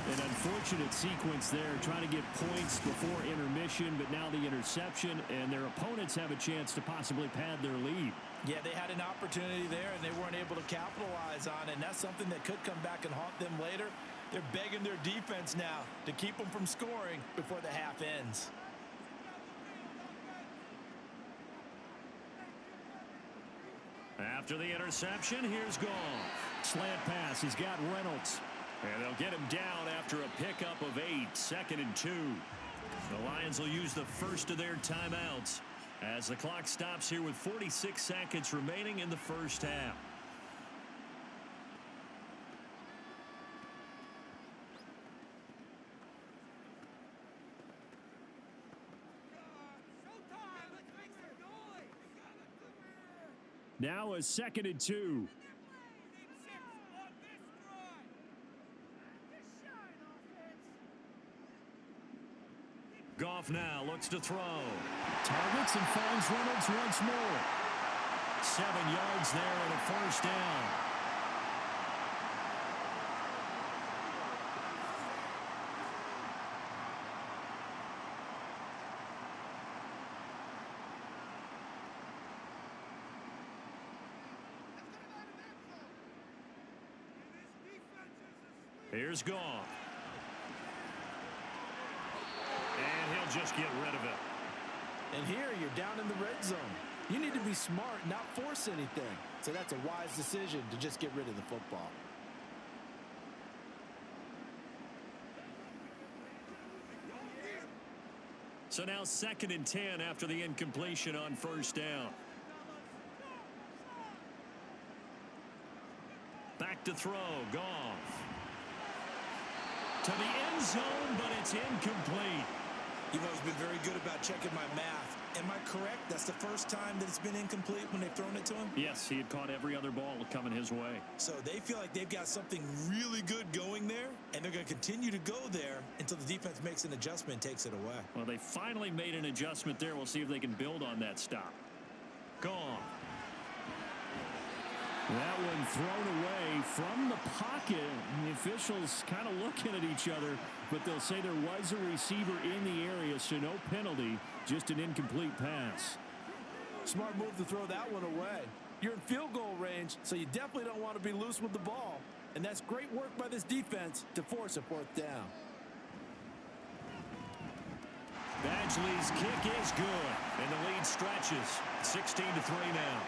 An unfortunate sequence there, trying to get points before intermission, but now the interception, and their opponents have a chance to possibly pad their lead. Yeah, they had an opportunity there, and they weren't able to capitalize on it, and that's something that could come back and haunt them later. They're begging their defense now to keep them from scoring before the half ends. After the interception, here's Goff. Slant pass. He's got Reynolds. And they'll get him down after a pickup of 8. 2nd and 2. The Lions will use the first of their timeouts as the clock stops here with 46 seconds remaining in the first half. Now a 2nd and 2. Goff now looks to throw. Targets and finds Reynolds once more. 7 yards there and a 1st down. Here's Goff. And he'll just get rid of it. And here you're down in the red zone. You need to be smart, not force anything. So that's a wise decision to just get rid of the football. So now 2nd and 10 after the incompletion on 1st down. Back to throw. Goff. To the end zone, but it's incomplete. You've always been very good about checking my math. Am I correct? That's the first time that it's been incomplete when they've thrown it to him? Yes, he had caught every other ball coming his way. So they feel like they've got something really good going there, and they're going to continue to go there until the defense makes an adjustment and takes it away. Well, they finally made an adjustment there. We'll see if they can build on that stop. Gone. That one thrown away from the pocket. The officials kind of looking at each other, but they'll say there was a receiver in the area, so no penalty, just an incomplete pass. Smart move to throw that one away. You're in field goal range, so you definitely don't want to be loose with the ball. And that's great work by this defense to force a 4th down. Badgley's kick is good, and the lead stretches. 16-3 now.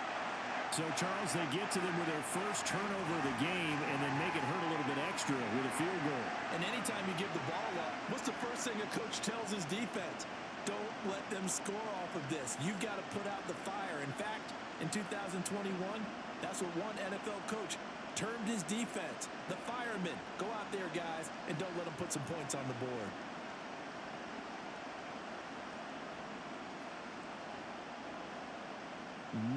So, Charles, they get to them with their first turnover of the game and then make it hurt a little bit extra with a field goal. And anytime you give the ball up, what's the first thing a coach tells his defense? Don't let them score off of this. You've got to put out the fire. In fact, in 2021, that's what one NFL coach termed his defense. The firemen. Go out there, guys, and don't let them put some points on the board.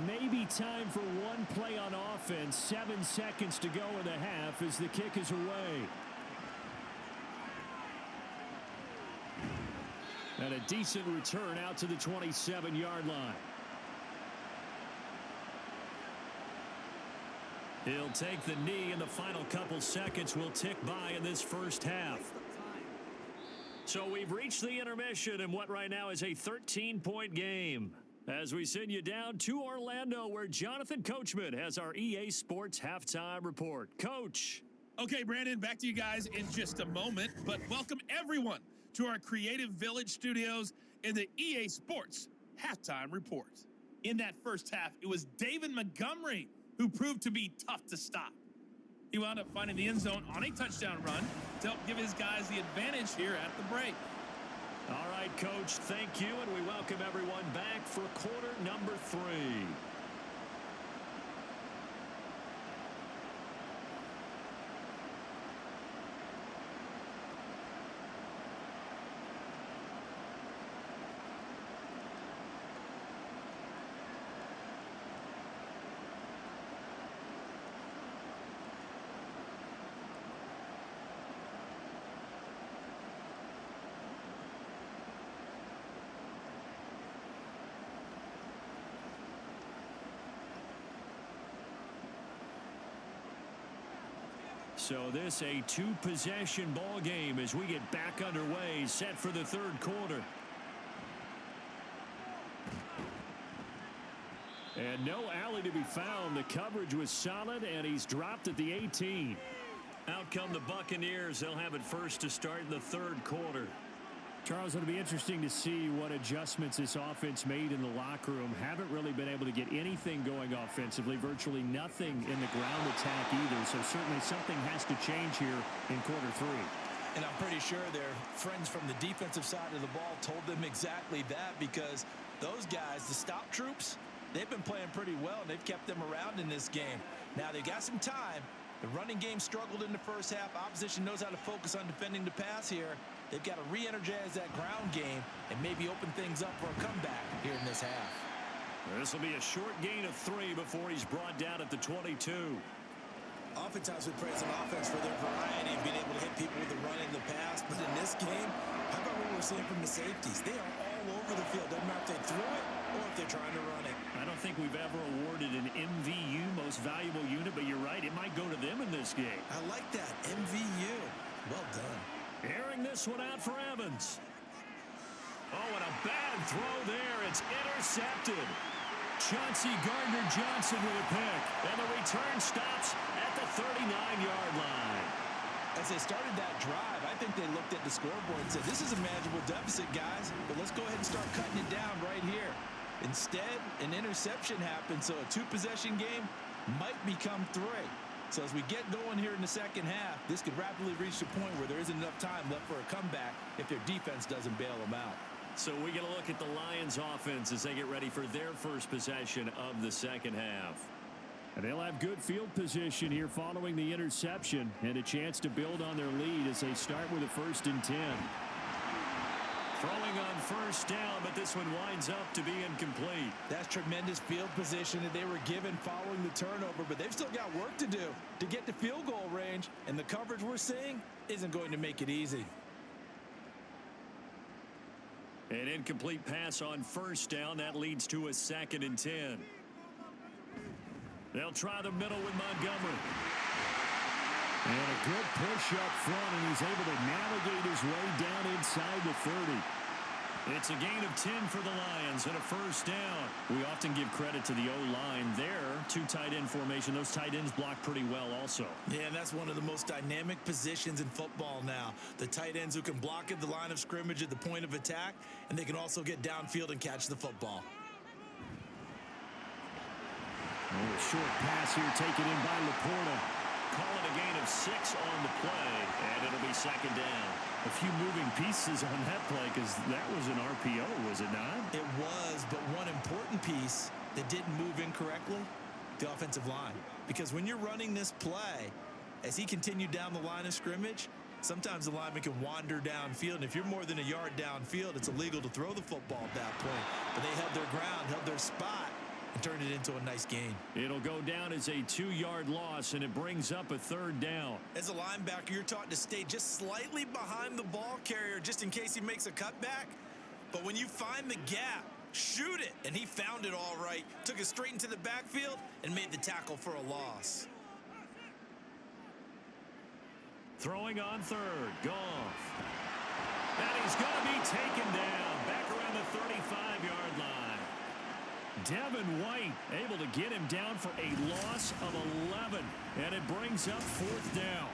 Maybe time for one play on offense. 7 seconds to go in the half as the kick is away. And a decent return out to the 27-yard line. He'll take the knee, and the final couple seconds will tick by in this first half. So we've reached the intermission in what right now is a 13-point game, as we send you down to Orlando, where Jonathan Coachman has our EA Sports Halftime Report. Coach. Okay, Brandon, back to you guys in just a moment, but welcome everyone to our Creative Village studios in the EA Sports Halftime Report. In that first half, it was David Montgomery who proved to be tough to stop. He wound up finding the end zone on a touchdown run to help give his guys the advantage here at the break. All right, Coach, thank you, and we welcome everyone back for quarter number 3. So this a 2-possession ball game as we get back underway, set for the third quarter. And no alley to be found. The coverage was solid, and he's dropped at the 18. Out come the Buccaneers. They'll have it first to start in the third quarter. Charles, it'll be interesting to see what adjustments this offense made in the locker room. Haven't really been able to get anything going offensively, virtually nothing in the ground attack either. So certainly something has to change here in quarter 3. And I'm pretty sure their friends from the defensive side of the ball told them exactly that, because those guys, the stop troops, they've been playing pretty well, and they've kept them around in this game. Now, they got some time. The running game struggled in the first half. Opposition knows how to focus on defending the pass here. They've got to re-energize that ground game and maybe open things up for a comeback here in this half. This will be a short gain of 3 before he's brought down at the 22. Oftentimes we praise an offense for their variety and being able to hit people with the run and the pass. But in this game, how about what we're seeing from the safeties? They are all over the field. Doesn't matter if they threw it or if they're trying to run it. I don't think we've ever awarded an MVU, most valuable unit, but you're right, it might go to them in this game. I like that, MVU. Well done. Airing this one out for Evans. Oh, and a bad throw there. It's intercepted. Chauncey Gardner-Johnson with a pick. And the return stops at the 39-yard line. As they started that drive, I think they looked at the scoreboard and said, this is a manageable deficit, guys, but let's go ahead and start cutting it down right here. Instead, an interception happened, so a 2-possession game might become 3. So as we get going here in the second half, this could rapidly reach the point where there isn't enough time left for a comeback if their defense doesn't bail them out. So we get a look at the Lions offense as they get ready for their first possession of the second half. And they'll have good field position here following the interception and a chance to build on their lead as they start with a 1st and 10. Throwing on first down, but this one winds up to be incomplete. That's tremendous field position that they were given following the turnover, but they've still got work to do to get to field goal range, and the coverage we're seeing isn't going to make it easy. An incomplete pass on first down. That leads to a 2nd and 10. They'll try the middle with Montgomery. And a good push up front, and he's able to navigate his way down inside the 30. It's a gain of 10 for the Lions and a first down. We often give credit to the O-line there. 2 tight end formation. Those tight ends block pretty well also. Yeah, and that's one of the most dynamic positions in football now. The tight ends who can block at the line of scrimmage at the point of attack, and they can also get downfield and catch the football. Oh, a short pass here taken in by Laporta. Call it a gain of 6 on the play, and it'll be 2nd down. A few moving pieces on that play because that was an RPO, was it not? It was, but one important piece that didn't move incorrectly, the offensive line. Because when you're running this play, as he continued down the line of scrimmage, sometimes the lineman can wander downfield, and if you're more than a yard downfield, it's illegal to throw the football at that point. But they held their ground, held their spot, and turned it into a nice gain. It'll go down as a 2-yard loss, and it brings up a 3rd down. As a linebacker, you're taught to stay just slightly behind the ball carrier just in case he makes a cutback. But when you find the gap, shoot it. And he found it all right. Took it straight into the backfield and made the tackle for a loss. Throwing on third, Goff. And he's going to be taken down back around the 35-yard line. Devin White able to get him down for a loss of 11, and it brings up fourth down.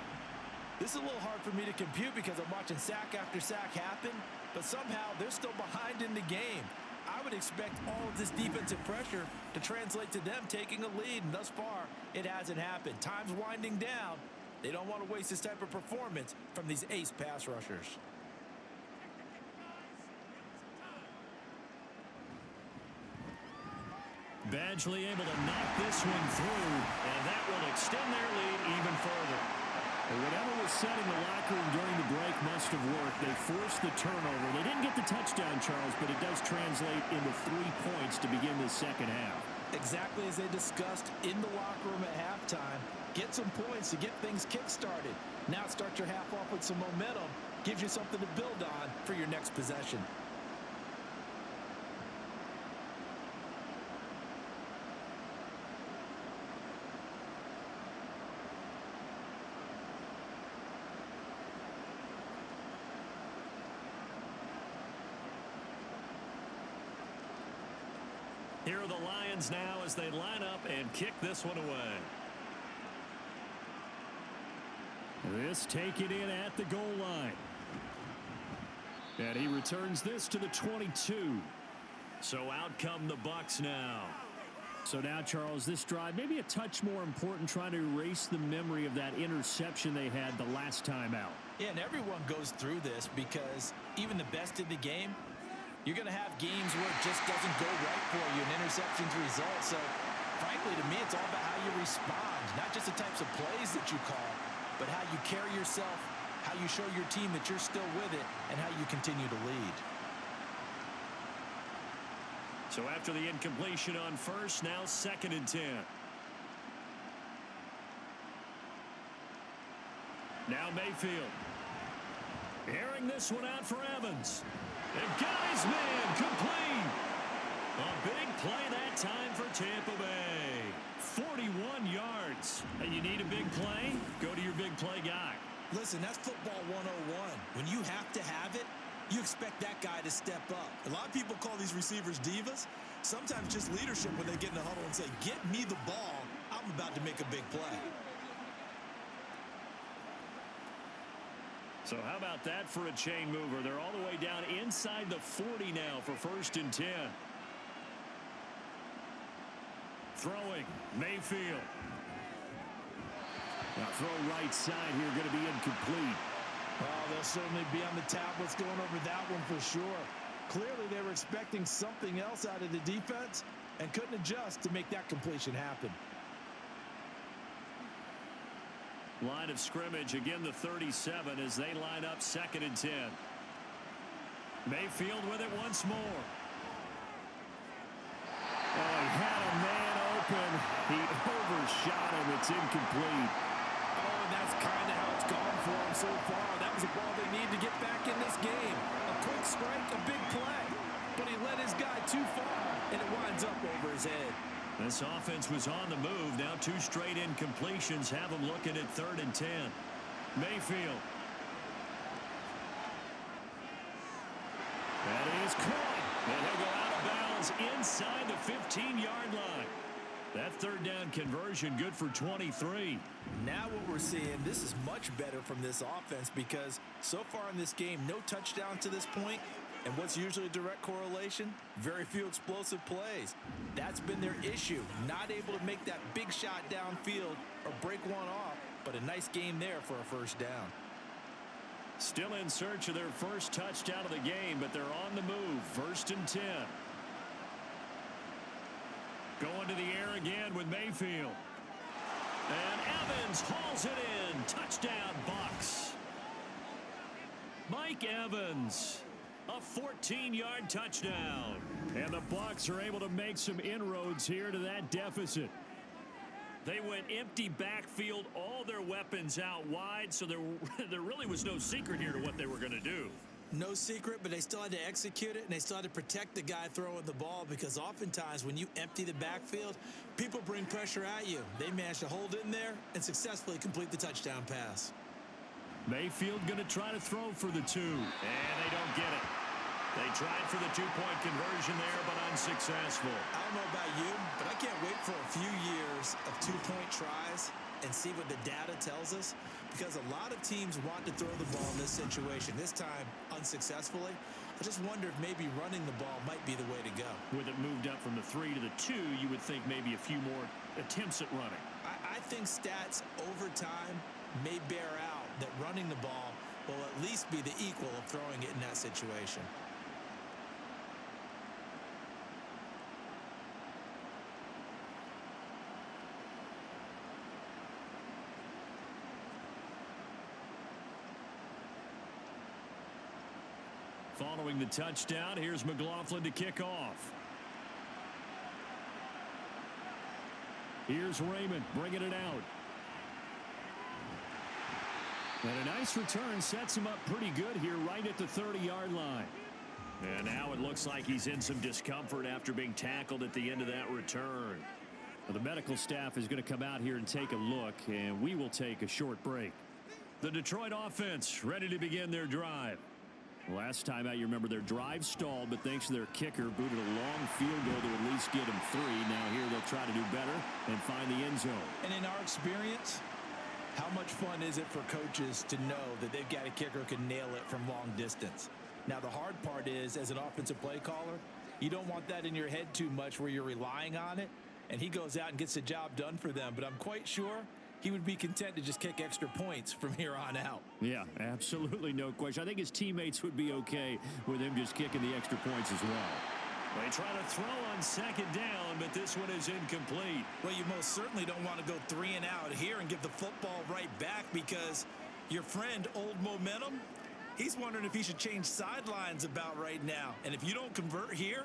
This is a little hard for me to compute because I'm watching sack after sack happen, but somehow they're still behind in the game. I would expect all of this defensive pressure to translate to them taking a lead, and thus far, it hasn't happened. Time's winding down. They don't want to waste this type of performance from these ace pass rushers. Badgley able to knock this one through, and that will extend their lead even further. And whatever was said in the locker room during the break must have worked. They forced the turnover. They didn't get the touchdown, Charles, but it does translate into 3 points to begin the second half. Exactly as they discussed in the locker room at halftime. Get some points to get things kick-started. Now start your half off with some momentum. Gives you something to build on for your next possession. Here are the Lions now as they line up and kick this one away. This taken in at the goal line. And he returns this to the 22. So out come the Bucs now. So now, Charles, this drive maybe a touch more important, trying to erase the memory of that interception they had the last time out. Yeah, and everyone goes through this because even the best in the game, you're going to have games where it just doesn't go right for you, and interceptions result. So, frankly, to me, it's all about how you respond, not just the types of plays that you call, but how you carry yourself, how you show your team that you're still with it, and how you continue to lead. So after the incompletion on first, now 2nd and 10. Now Mayfield. Airing this one out for Evans. And got his man complete. A big play that time for Tampa Bay. 41 yards. And you need a big play? Go to your big play guy. Listen, that's football 101. When you have to have it, you expect that guy to step up. A lot of people call these receivers divas. Sometimes just leadership when they get in the huddle and say, get me the ball. I'm about to make a big play. So how about that for a chain mover? They're all the way down inside the 40 now for 1st and 10. Throwing, Mayfield. Now throw right side here, going to be incomplete. Well, they'll certainly be on the tablets going over that one for sure. Clearly they were expecting something else out of the defense and couldn't adjust to make that completion happen. Line of scrimmage, again the 37 as they line up 2nd and 10. Mayfield with it once more. Oh, he had a man open. He overshot him. It's incomplete. Oh, and that's kind of how it's gone for him so far. That was a ball they need to get back in this game. A quick strike, a big play. But he led his guy too far, and it winds up over his head. This offense was on the move. Now 2 straight incompletions have them looking at 3rd and 10. Mayfield. That is caught. And he'll go out of bounds inside the 15-yard line. That 3rd down conversion good for 23. Now what we're seeing, this is much better from this offense because so far in this game, no touchdown to this point. And what's usually a direct correlation? Very few explosive plays. That's been their issue. Not able to make that big shot downfield or break one off, but a nice game there for a 1st down. Still in search of their first touchdown of the game, but they're on the move. 1st and 10. Going to the air again with Mayfield. And Evans hauls it in. Touchdown, Bucs. Mike Evans. A 14-yard touchdown. And the Bucs are able to make some inroads here to that deficit. They went empty backfield, all their weapons out wide, so there really was no secret here to what they were going to do. No secret, but they still had to execute it, and they still had to protect the guy throwing the ball because oftentimes when you empty the backfield, people bring pressure at you. They managed to hold in there and successfully complete the touchdown pass. Mayfield going to try to throw for the 2. And they don't get it. They tried for the 2-point conversion there, but unsuccessful. I don't know about you, but I can't wait for a few years of 2-point tries and see what the data tells us, because a lot of teams want to throw the ball in this situation, this time unsuccessfully. I just wonder if maybe running the ball might be the way to go. With it moved up from the 3 to the 2, you would think maybe a few more attempts at running. I think stats over time may bear out that running the ball will at least be the equal of throwing it in that situation. Following the touchdown, here's McLaughlin to kick off. Here's Raymond bringing it out. And a nice return sets him up pretty good here right at the 30-yard line. And now it looks like he's in some discomfort after being tackled at the end of that return. Well, the medical staff is going to come out here and take a look, and we will take a short break. The Detroit offense ready to begin their drive. Last time out, you remember their drive stalled, but thanks to their kicker, booted a long field goal to at least get them 3. Now here they'll try to do better and find the end zone. And in our experience, how much fun is it for coaches to know that they've got a kicker who can nail it from long distance? Now, the hard part is, as an offensive play caller, you don't want that in your head too much where you're relying on it, and he goes out and gets the job done for them. But I'm quite sure he would be content to just kick extra points from here on out. Yeah, absolutely no question. I think his teammates would be okay with him just kicking the extra points as well. They try to throw on second down, but this one is incomplete. Well, you most certainly don't want to go 3 and out here and give the football right back, because your friend, Old Momentum, he's wondering if he should change sidelines about right now. And if you don't convert here,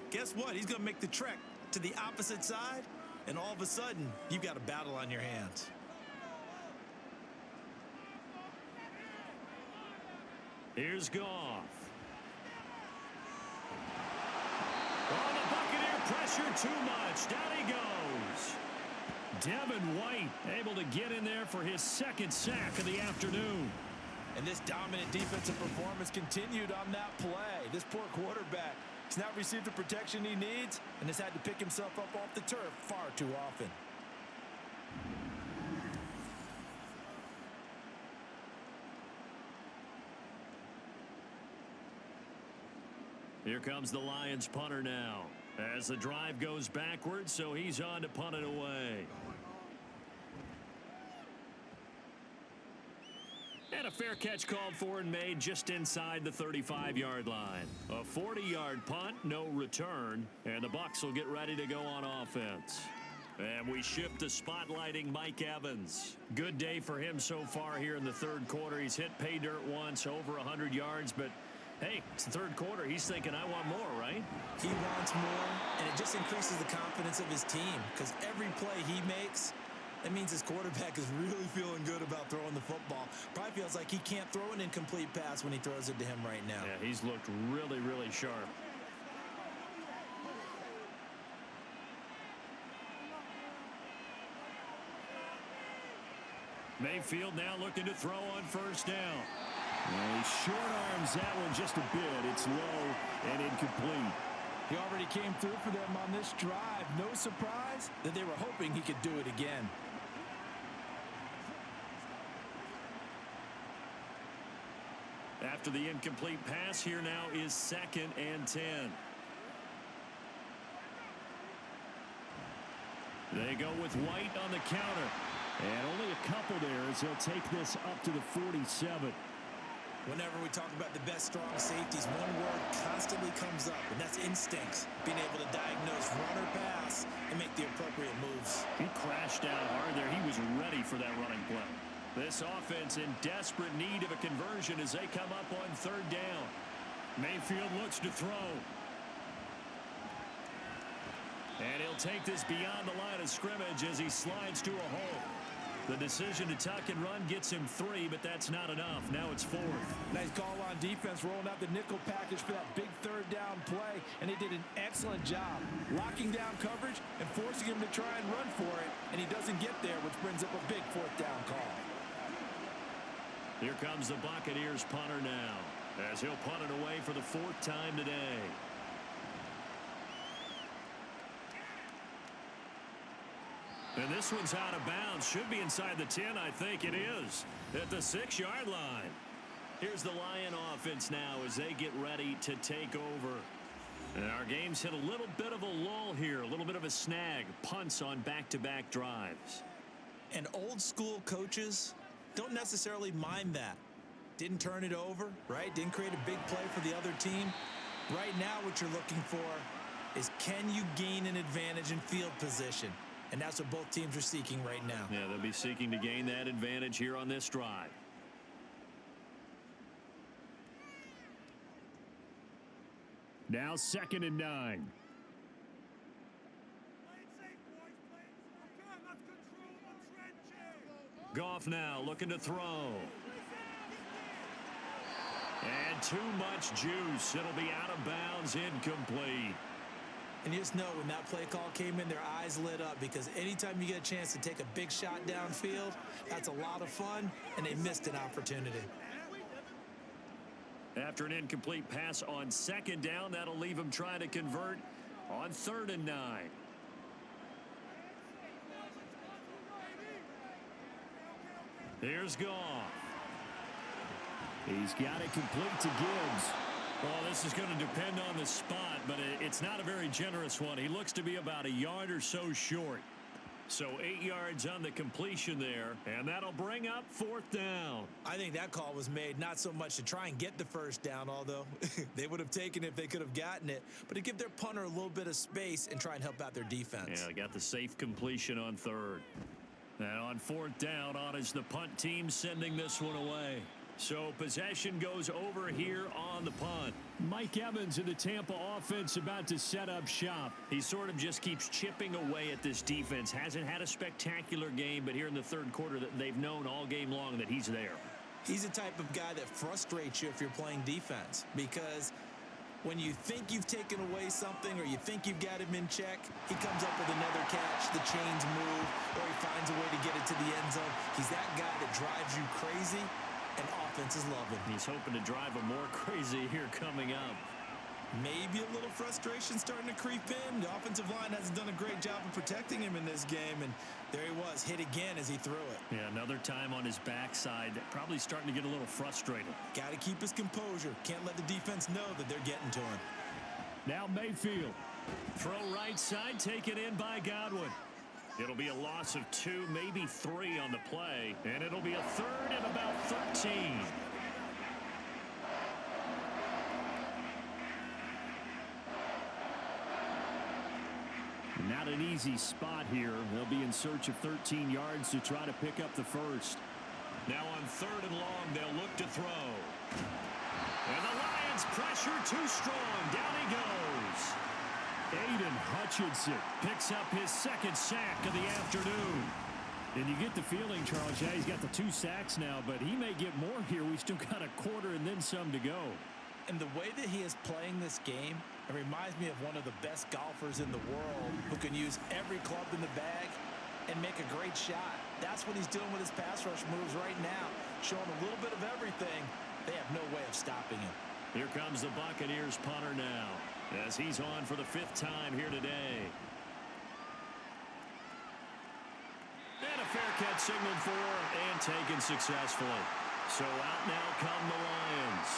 guess what? He's going to make the trek to the opposite side, and all of a sudden, you've got a battle on your hands. Here's Goff. Oh, the Buccaneer pressure too much. Down he goes. Devin White able to get in there for his 2nd sack of the afternoon. And this dominant defensive performance continued on that play. This poor quarterback has not received the protection he needs and has had to pick himself up off the turf far too often. Here comes the Lions punter now as the drive goes backwards, so he's on to punt it away. And a fair catch called for and made just inside the 35-yard line. A 40-yard punt, no return, and the Bucs will get ready to go on offense. And we shift to spotlighting Mike Evans. Good day for him so far here in the 3rd quarter. He's hit pay dirt once, over 100 yards, but hey, it's the 3rd quarter. He's thinking, I want more, right? He wants more, and it just increases the confidence of his team, because every play he makes, that means his quarterback is really feeling good about throwing the football. Probably feels like he can't throw an incomplete pass when he throws it to him right now. Yeah, he's looked really, really sharp. Mayfield now looking to throw on 1st down. Well, he short arms that one just a bit. It's low and incomplete. He already came through for them on this drive. No surprise that they were hoping he could do it again. After the incomplete pass, here now is 2nd and 10. They go with White on the counter. And only a couple there as he'll take this up to the 47. Whenever we talk about the best strong safeties, one word constantly comes up, and that's instincts. Being able to diagnose run or pass and make the appropriate moves. He crashed down hard there. He was ready for that running play. This offense in desperate need of a conversion as they come up on 3rd down. Mayfield looks to throw. And he'll take this beyond the line of scrimmage as he slides to a hole. The decision to tuck and run gets him 3, but that's not enough. Now it's 4th. Nice call on defense, rolling out the nickel package for that big third down play, and they did an excellent job locking down coverage and forcing him to try and run for it, and he doesn't get there, which brings up a big 4th down call. Here comes the Buccaneers punter now, as he'll punt it away for the 4th time today. And this one's out of bounds. Should be inside the 10, I think it is. At the 6-yard line. Here's the Lion offense now as they get ready to take over. And our game's hit a little bit of a lull here. A little bit of a snag. Punts on back-to-back drives. And old school coaches don't necessarily mind that. Didn't turn it over, right? Didn't create a big play for the other team. Right now what you're looking for is, can you gain an advantage in field position? And that's what both teams are seeking right now. Yeah, they'll be seeking to gain that advantage here on this drive. Now 2nd and 9. Goff now looking to throw. And too much juice. It'll be out of bounds, incomplete. And you just know when that play call came in, their eyes lit up, because anytime you get a chance to take a big shot downfield, that's a lot of fun, and they missed an opportunity. After an incomplete pass on 2nd down, that'll leave them trying to convert on 3rd and 9. Here's Goff. He's got it complete to Gibbs. Well, this is going to depend on the spot, but it's not a very generous one. He looks to be about a yard or so short. So 8 yards on the completion there, and that'll bring up 4th down. I think that call was made not so much to try and get the 1st down, although they would have taken it if they could have gotten it, but to give their punter a little bit of space and try and help out their defense. Yeah, they got the safe completion on 3rd. And on 4th down, on is the punt team sending this one away. So possession goes over here on the punt. Mike Evans in the Tampa offense about to set up shop. He sort of just keeps chipping away at this defense. Hasn't had a spectacular game, but here in the 3rd quarter that they've known all game long that he's there. He's the type of guy that frustrates you if you're playing defense, because when you think you've taken away something or you think you've got him in check, he comes up with another catch, the chains move, or he finds a way to get it to the end zone. He's that guy that drives you crazy, and offenses love him. He's hoping to drive him more crazy here coming up. Maybe a little frustration starting to creep in. The offensive line hasn't done a great job of protecting him in this game, and there he was, hit again as he threw it. Yeah, another time on his backside, probably starting to get a little frustrated. Got to keep his composure. Can't let the defense know that they're getting to him. Now Mayfield. Throw right side, taken in by Godwin. It'll be a loss of 2, maybe 3 on the play, and it'll be a 3rd and about 13. Not an easy spot here. They'll be in search of 13 yards to try to pick up the 1st. Now on 3rd and long, they'll look to throw. And the Lions pressure too strong. Down he goes. Aiden Hutchinson Picks up his 2nd sack of the afternoon. And you get the feeling, Charles, yeah, he's got the 2 sacks now, but he may get more here. We still got a quarter and then some to go. And the way that he is playing this game, it reminds me of one of the best golfers in the world who can use every club in the bag and make a great shot. That's what he's doing with his pass rush moves right now, showing a little bit of everything. They have no way of stopping him. Here comes the Buccaneers punter now, as he's on for the 5th time here today. And a fair catch signaled for and taken successfully. So out now come the Lions.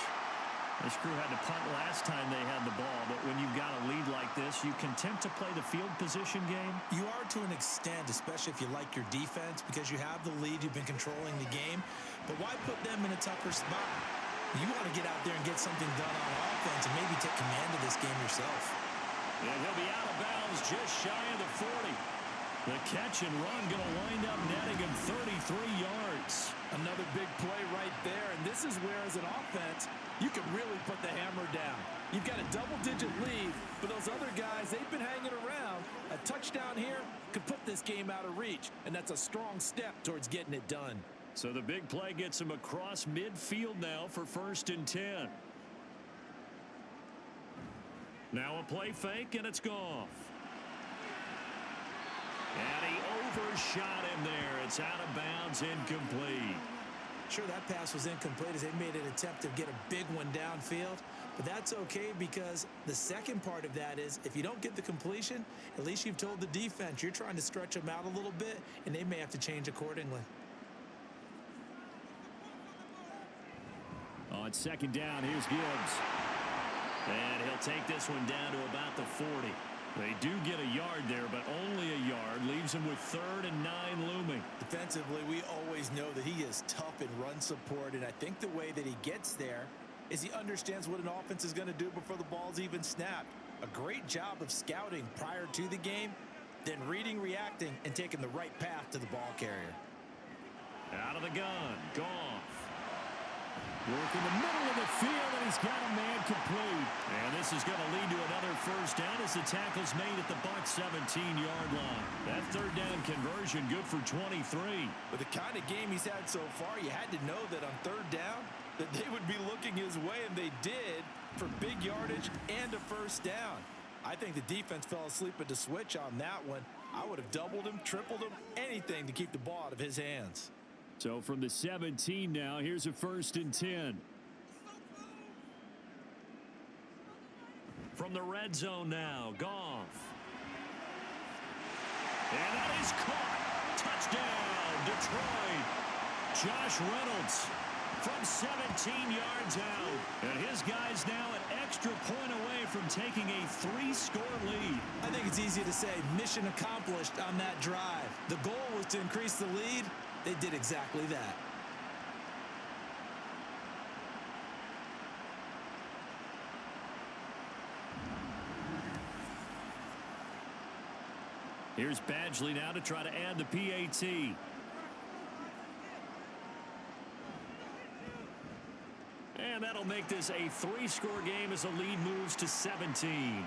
This crew had to punt last time they had the ball, but when you've got a lead like this, you content to play the field position game? You are to an extent, especially if you like your defense, because you have the lead, you've been controlling the game. But why put them in a tougher spot? You want to get out there and get something done on offense and maybe take command of this game yourself. And he'll be out of bounds just shy of the 40. The catch and run going to wind up netting him 33 yards. Another big play right there, and this is where, as an offense, you can really put the hammer down. You've got a double-digit lead, but those other guys, they've been hanging around. A touchdown here could put this game out of reach, and that's a strong step towards getting it done. So the big play gets him across midfield now for 1st and 10. Now a play fake, and it's Goff. And he overshot him there. It's out of bounds, incomplete. Sure, that pass was incomplete as they made an attempt to get a big one downfield. But that's okay, because the second part of that is if you don't get the completion, at least you've told the defense you're trying to stretch them out a little bit, and they may have to change accordingly. On 2nd down, here's Gibbs. And he'll take this one down to about the 40. They do get a yard there, but only a yard. Leaves him with 3rd and 9 looming. Defensively, we always know that he is tough in run support, and I think the way that he gets there is he understands what an offense is going to do before the ball's even snapped. A great job of scouting prior to the game, then reading, reacting, and taking the right path to the ball carrier. Out of the gun, Goff. Work in the middle of the field, and he's got a man complete. And this is going to lead to another 1st down as the tackle's made at the Bucs 17-yard line. That 3rd down conversion good for 23. With the kind of game he's had so far, you had to know that on 3rd down that they would be looking his way, and they did, for big yardage and a 1st down. I think the defense fell asleep at the switch on that one. I would have doubled him, tripled him, anything to keep the ball out of his hands. So from the 17 now, here's a 1st and 10. From the red zone now, Goff. And that is caught. Touchdown, Detroit. Josh Reynolds from 17 yards out. And his guy's now an extra point away from taking a 3-score lead. I think it's easy to say mission accomplished on that drive. The goal was to increase the lead. They did exactly that. Here's Badgley now to try to add the PAT. And that'll make this a 3-score game as the lead moves to 17.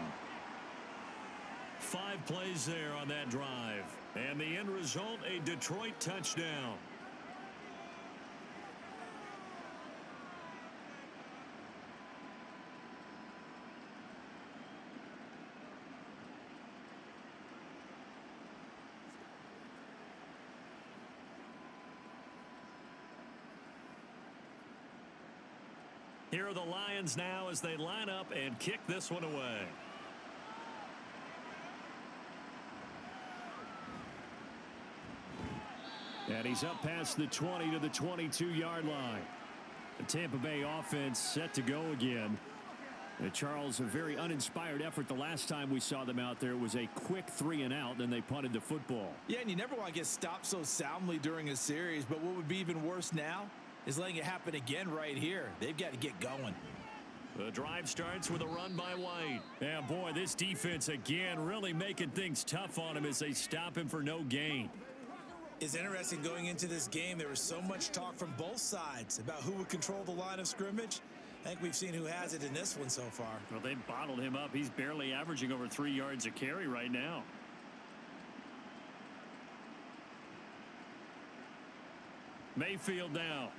5 plays there on that drive. And the end result, a Detroit touchdown. Here are the Lions now as they line up and kick this one away. And he's up past the 20 to the 22-yard line. The Tampa Bay offense set to go again. And Charles, a very uninspired effort the last time we saw them out there. It was a quick 3-and-out, then they punted the football. Yeah, and you never want to get stopped so soundly during a series, but what would be even worse now is letting it happen again right here. They've got to get going. The drive starts with a run by White. Yeah, boy, this defense again really making things tough on him as they stop him for no gain. It's interesting going into this game. There was so much talk from both sides about who would control the line of scrimmage. I think we've seen who has it in this one so far. Well, they bottled him up. He's barely averaging over 3 yards a carry right now. Mayfield now.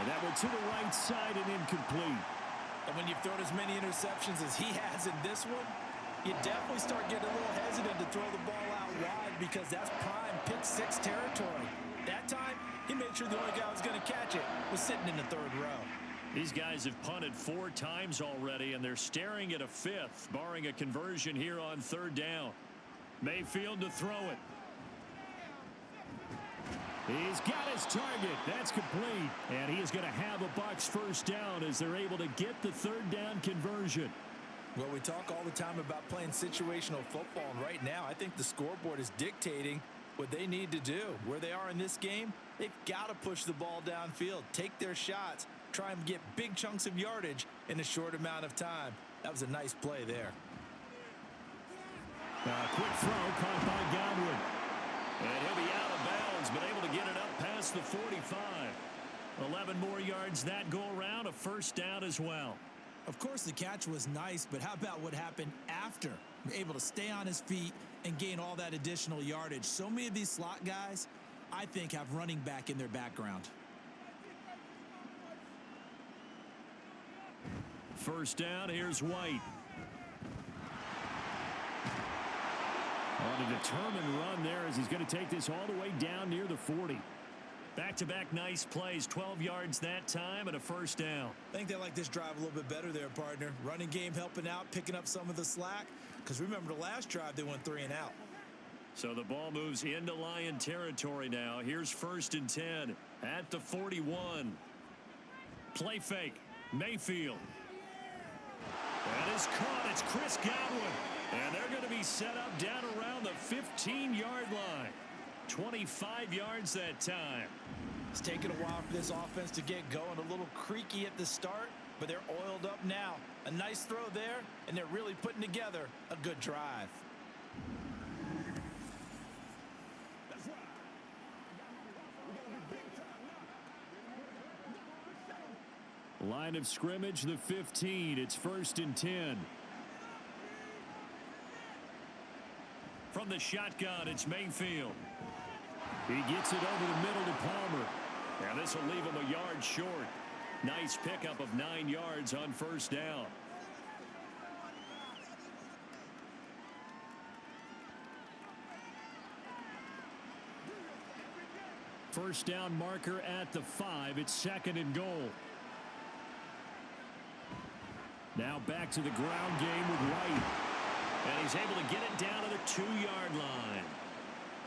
And that one to the right side and incomplete. And when you've thrown as many interceptions as he has in this one, you definitely start getting a little hesitant to throw the ball out wide because that's prime pick-6 territory. That time, he made sure the only guy who was going to catch it was sitting in the 3rd row. These guys have punted 4 times already, and they're staring at a 5th, barring a conversion here on 3rd down. Mayfield to throw it. He's got his target. That's complete. And he is going to have a Bucs 1st down as they're able to get the 3rd down conversion. Well, we talk all the time about playing situational football, and right now I think the scoreboard is dictating what they need to do. Where they are in this game, they've got to push the ball downfield, take their shots, try and get big chunks of yardage in a short amount of time. That was a nice play there. Quick throw caught by Godwin. And he'll be out of bounds, but able to get it up past the 45. 11 more yards that go around, a first down as well. Of course, the catch was nice, but how about what happened after? Able to stay on his feet and gain all that additional yardage. So many of these slot guys, I think, have running back in their background. First down, here's White. On a determined run there as he's going to take this all the way down near the 40. Back-to-back nice plays, 12 yards that time and a first down. I think they like this drive a little bit better there, partner. Running game helping out, picking up some of the slack. Because remember, the last drive they went 3 and out. So the ball moves into Lion territory now. Here's 1st and 10 at the 41. Play fake. Mayfield. That is caught. It's Chris Godwin. And they're going to be set up down around the 15-yard line. 25 yards that time. It's taken a while for this offense to get going. A little creaky at the start, but they're oiled up now. A nice throw there, and they're really putting together a good drive. Line of scrimmage, the 15. It's 1st and 10. From the shotgun, it's Mayfield. He gets it over the middle to Palmer. And this will leave him a yard short. Nice pickup of 9 yards on first down. First down marker at the 5. It's 2nd and goal. Now back to the ground game with White. And he's able to get it down to the 2-yard line.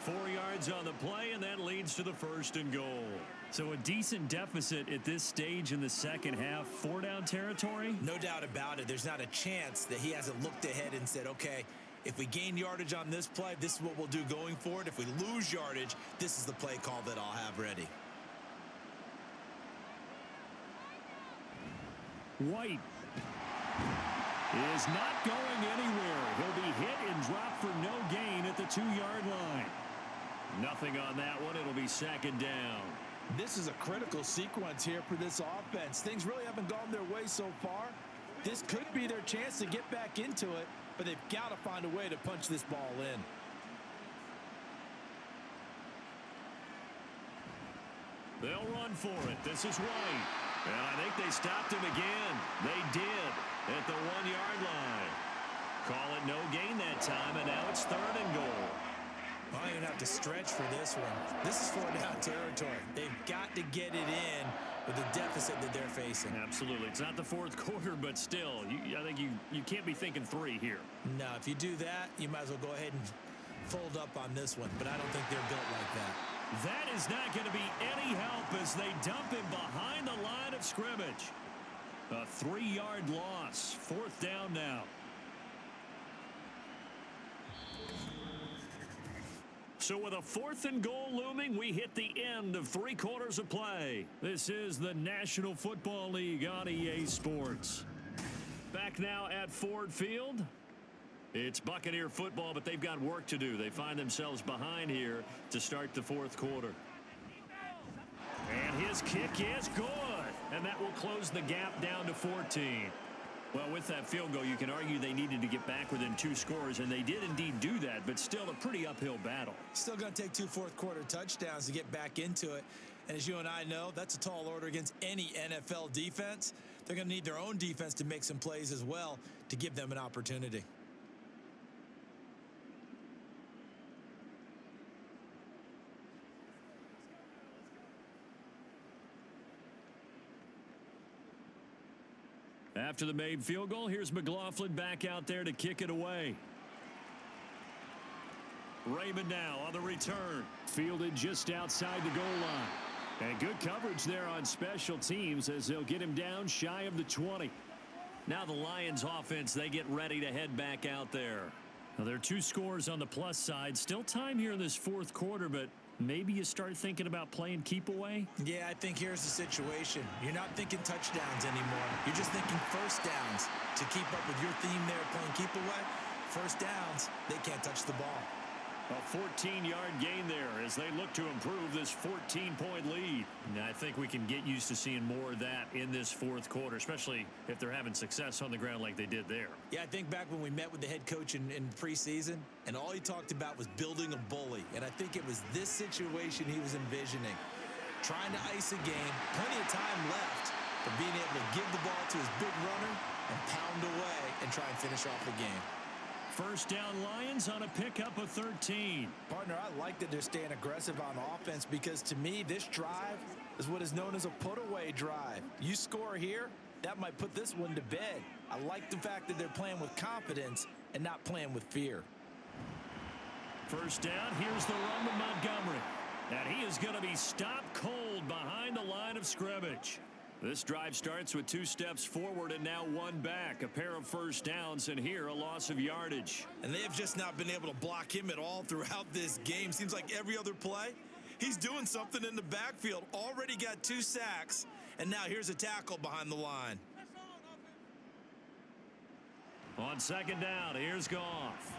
4 yards on the play, and that leads to the 1st and goal. So a decent deficit at this stage in the second half. 4-down territory? No doubt about it. There's not a chance that he hasn't looked ahead and said, okay, if we gain yardage on this play, this is what we'll do going forward. If we lose yardage, this is the play call that I'll have ready. White is not going anywhere. He'll be hit and dropped for no gain at the 2-yard line. Nothing on that one. It'll be 2nd down. This is a critical sequence here for this offense. Things really haven't gone their way so far. This could be their chance to get back into it, but they've got to find a way to punch this ball in. They'll run for it. This is White. And I think they stopped him again. They did at the 1-yard line. Call it no gain that time, and now it's 3rd and goal. I don't even have to stretch for this one. This is 4-down territory. They've got to get it in with the deficit that they're facing. Absolutely. It's not the 4th quarter, but still, I think you can't be thinking 3 here. No, if you do that, you might as well go ahead and fold up on this one, but I don't think they're built like that. That is not going to be any help as they dump him behind the line of scrimmage. A 3-yard loss. 4th down now. So with a 4th and goal looming, we hit the end of 3 quarters of play. This is the National Football League on EA Sports. Back now at Ford Field. It's Buccaneer football, but they've got work to do. They find themselves behind here to start the 4th quarter. And his kick is good. And that will close the gap down to 14. Well, with that field goal, you can argue they needed to get back within 2 scores, and they did indeed do that, but still a pretty uphill battle. Still going to take 2 fourth-quarter touchdowns to get back into it. And as you and I know, that's a tall order against any NFL defense. They're going to need their own defense to make some plays as well to give them an opportunity. After the made field goal, here's McLaughlin back out there to kick it away. Raymond now on the return. Fielded just outside the goal line. And good coverage there on special teams as they'll get him down shy of the 20. Now the Lions offense, they get ready to head back out there. Now there are 2 scores on the plus side. Still time here in this 4th quarter, but maybe you start thinking about playing keep away? Yeah, I think here's the situation. You're not thinking touchdowns anymore. You're just thinking first downs to keep up with your theme there playing keep away. first downs, they can't touch the ball. A 14-yard gain there as they look to improve this 14-point lead. Now, I think we can get used to seeing more of that in this fourth quarter, especially if they're having success on the ground like they did there. Yeah, I think back when we met with the head coach in preseason, and all he talked about was building a bully. And I think it was this situation he was envisioning. Trying to ice a game, plenty of time left, but being able to give the ball to his big runner and pound away and try and finish off the game. First down Lions on a pickup of 13. Partner, I like that they're staying aggressive on offense because to me, this drive is what is known as a put-away drive. You score here, that might put this one to bed. I like the fact that they're playing with confidence and not playing with fear. First down, here's the run to Montgomery. And he is going to be stopped cold behind the line of scrimmage. This drive starts with 2 steps forward and now 1 back. A pair of first downs, and here a loss of yardage. And they have just not been able to block him at all throughout this game. Seems like every other play, he's doing something in the backfield. Already got 2 sacks, and now here's a tackle behind the line. On second down, here's Goff.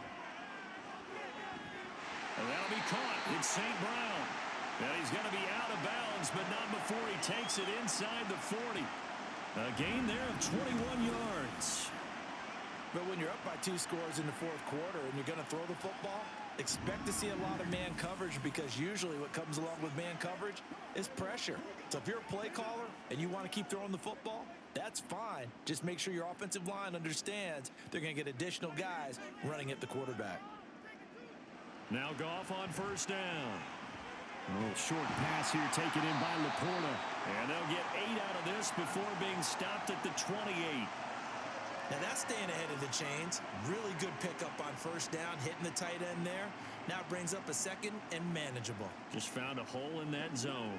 And that'll be caught. It's St. Brown. And he's going to be out of bounds, but not before he takes it inside the 40. A gain there of 21 yards. But when you're up by 2 scores in the fourth quarter and you're going to throw the football, expect to see a lot of man coverage because usually what comes along with man coverage is pressure. So if you're a play caller and you want to keep throwing the football, that's fine. Just make sure your offensive line understands they're going to get additional guys running at the quarterback. Now Goff on first down. A little short pass here taken in by Laporta. And they'll get 8 out of this before being stopped at the 28. Now that's staying ahead of the chains. Really good pickup on first down, hitting the tight end there. Now it brings up a second and manageable. Just found a hole in that zone.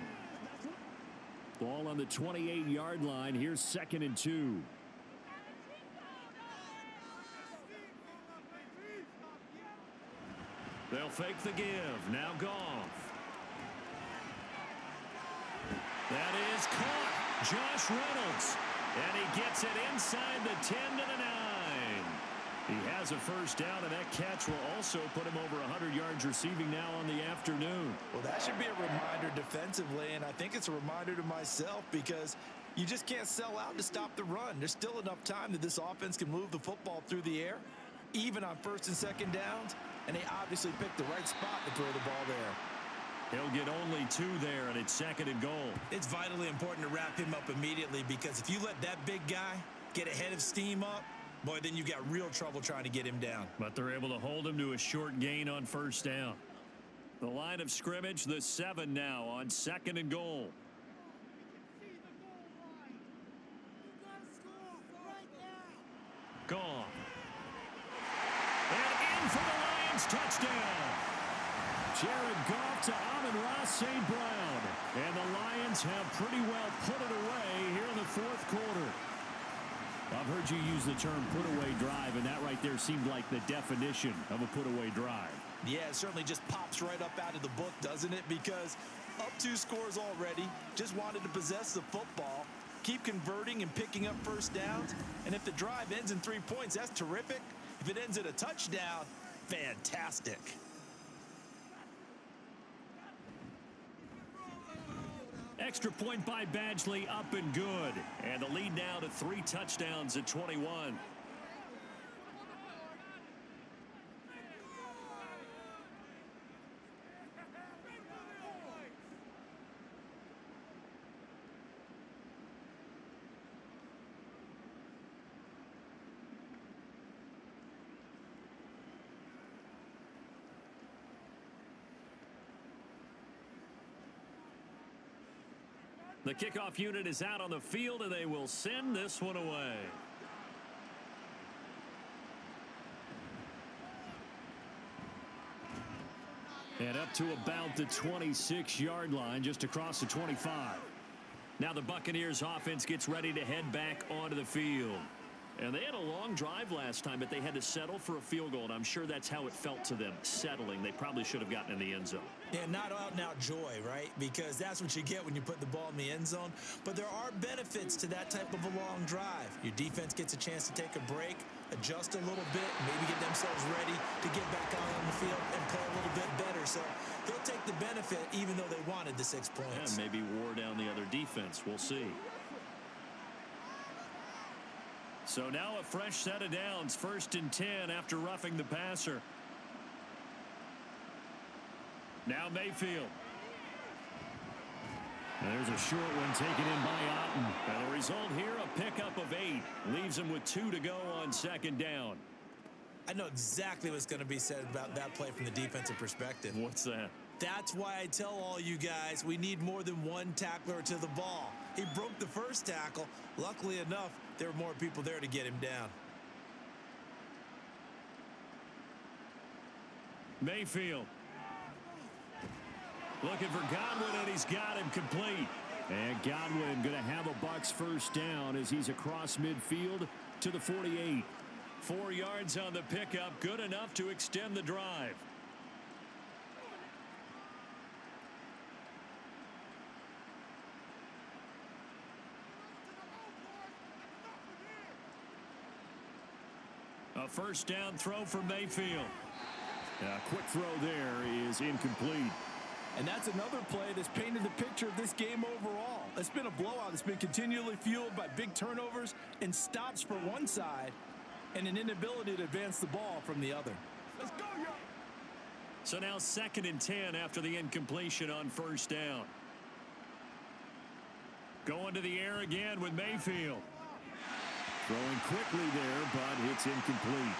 Ball on the 28-yard line. Here's 2nd and 2. They'll fake the give. Now Goff. That is caught. Josh Reynolds. And he gets it inside the 10 to the 9. He has a first down, and that catch will also put him over 100 yards receiving now on the afternoon. Well, that should be a reminder defensively, and I think it's a reminder to myself because you just can't sell out to stop the run. There's still enough time that this offense can move the football through the air, even on first and second downs, and they obviously picked the right spot to throw the ball there. He'll get only 2 there, and it's 2nd and goal. It's vitally important to wrap him up immediately because if you let that big guy get ahead of steam up, boy, then you've got real trouble trying to get him down. But they're able to hold him to a short gain on first down. The line of scrimmage, the 7 now on 2nd and goal. Gone. And in for the Lions touchdown. Jared Goff to Amon-Ra St. Brown. And the Lions have pretty well put it away here in the fourth quarter. I've heard you use the term put-away drive, and that right there seemed like the definition of a put-away drive. Yeah, it certainly just pops right up out of the book, doesn't it? Because up 2 scores already, just wanted to possess the football, keep converting and picking up first downs, and if the drive ends in 3 points, that's terrific. If it ends in a touchdown, fantastic. Extra point by Badgley, up and good. And the lead now to 3 touchdowns at 21. The kickoff unit is out on the field, and they will send this one away. And up to about the 26-yard line, just across the 25. Now the Buccaneers offense gets ready to head back onto the field. And they had a long drive last time, but they had to settle for a field goal, and I'm sure that's how it felt to them, settling. They probably should have gotten in the end zone. Yeah, not out-and-out joy, right? Because that's what you get when you put the ball in the end zone. But there are benefits to that type of a long drive. Your defense gets a chance to take a break, adjust a little bit, maybe get them themselves ready to get back out on the field and play a little bit better. So they'll take the benefit even though they wanted the 6 points. And maybe wore down the other defense. We'll see. So now a fresh set of downs, 1st and 10 after roughing the passer. Now Mayfield. There's a short one taken in by Otten. And the result here, a pickup of 8. Leaves him with 2 to go on 2nd down. I know exactly what's going to be said about that play from the defensive perspective. What's that? That's why I tell all you guys we need more than one tackler to the ball. He broke the first tackle. Luckily enough, there were more people there to get him down. Mayfield. Looking for Godwin, and he's got him complete. And Godwin going to have a Bucs 1st down as he's across midfield to the 48. 4 yards on the pickup, good enough to extend the drive. A 1st down throw for Mayfield. A quick throw there is incomplete. And that's another play that's painted the picture of this game overall. It's been a blowout that's been continually fueled by big turnovers and stops for one side and an inability to advance the ball from the other. Let's go, yo! So now 2nd and 10 after the incompletion on 1st down. Going to the air again with Mayfield. Throwing quickly there, but it's incomplete.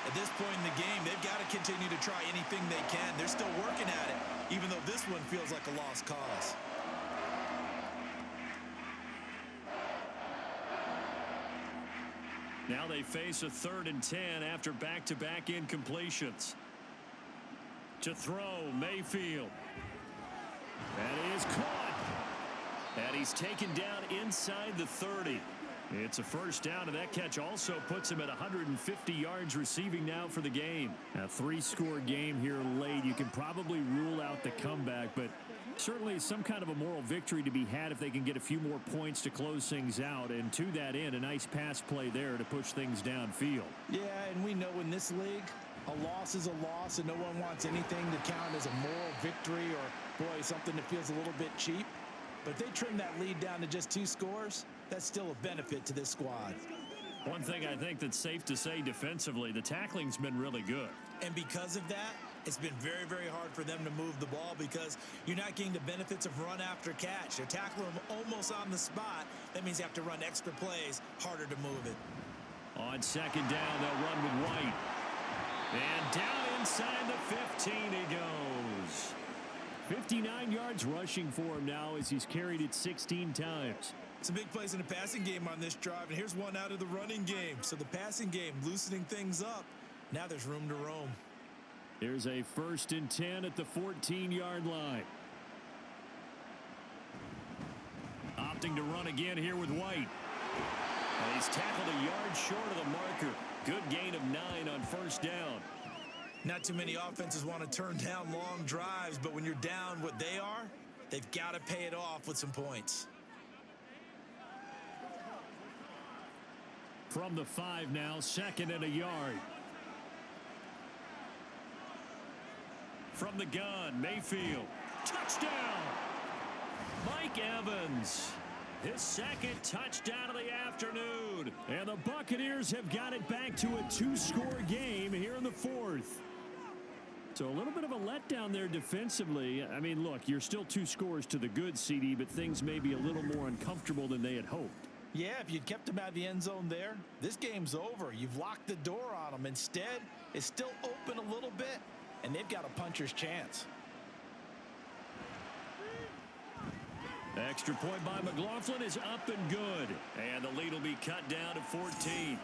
At this point in the game, they've got to continue to try anything they can. They're still working at it, even though this one feels like a lost cause. Now they face a 3rd and 10 after back-to-back incompletions. To throw, Mayfield. That is caught. And he's taken down inside the 30. It's a 1st down, and that catch also puts him at 150 yards receiving now for the game. A 3-score game here late. You can probably rule out the comeback, but certainly some kind of a moral victory to be had if they can get a few more points to close things out. And to that end, a nice pass play there to push things downfield. Yeah, and we know in this league, a loss is a loss, and no one wants anything to count as a moral victory or, boy, something that feels a little bit cheap. But if they trim that lead down to just 2 scores, that's still a benefit to this squad. One thing I think that's safe to say defensively, the tackling's been really good. And because of that, it's been very, very hard for them to move the ball because you're not getting the benefits of run after catch. They're tackling them almost on the spot. That means you have to run extra plays, harder to move it. On 2nd down, they'll run with White. And down inside the 15 he goes. 59 yards rushing for him now as he's carried it 16 times. Some big plays in the passing game on this drive, and here's one out of the running game. So the passing game loosening things up. Now there's room to roam. There's a 1st and 10 at the 14-yard line. Opting to run again here with White. And he's tackled a yard short of the marker. Good gain of 9 on 1st down. Not too many offenses want to turn down long drives, but when you're down what they are, they've got to pay it off with some points. From the 5 now, 2nd and a yard. From the gun, Mayfield. Touchdown! Mike Evans. His 2nd touchdown of the afternoon. And the Buccaneers have got it back to a 2-score game here in the 4th. So a little bit of a letdown there defensively. I mean, look, you're still 2 scores to the good, CD, but things may be a little more uncomfortable than they had hoped. Yeah, if you'd kept them out of the end zone there, this game's over. You've locked the door on them. Instead, it's still open a little bit, and they've got a puncher's chance. Extra point by McLaughlin is up and good. And the lead will be cut down to 14.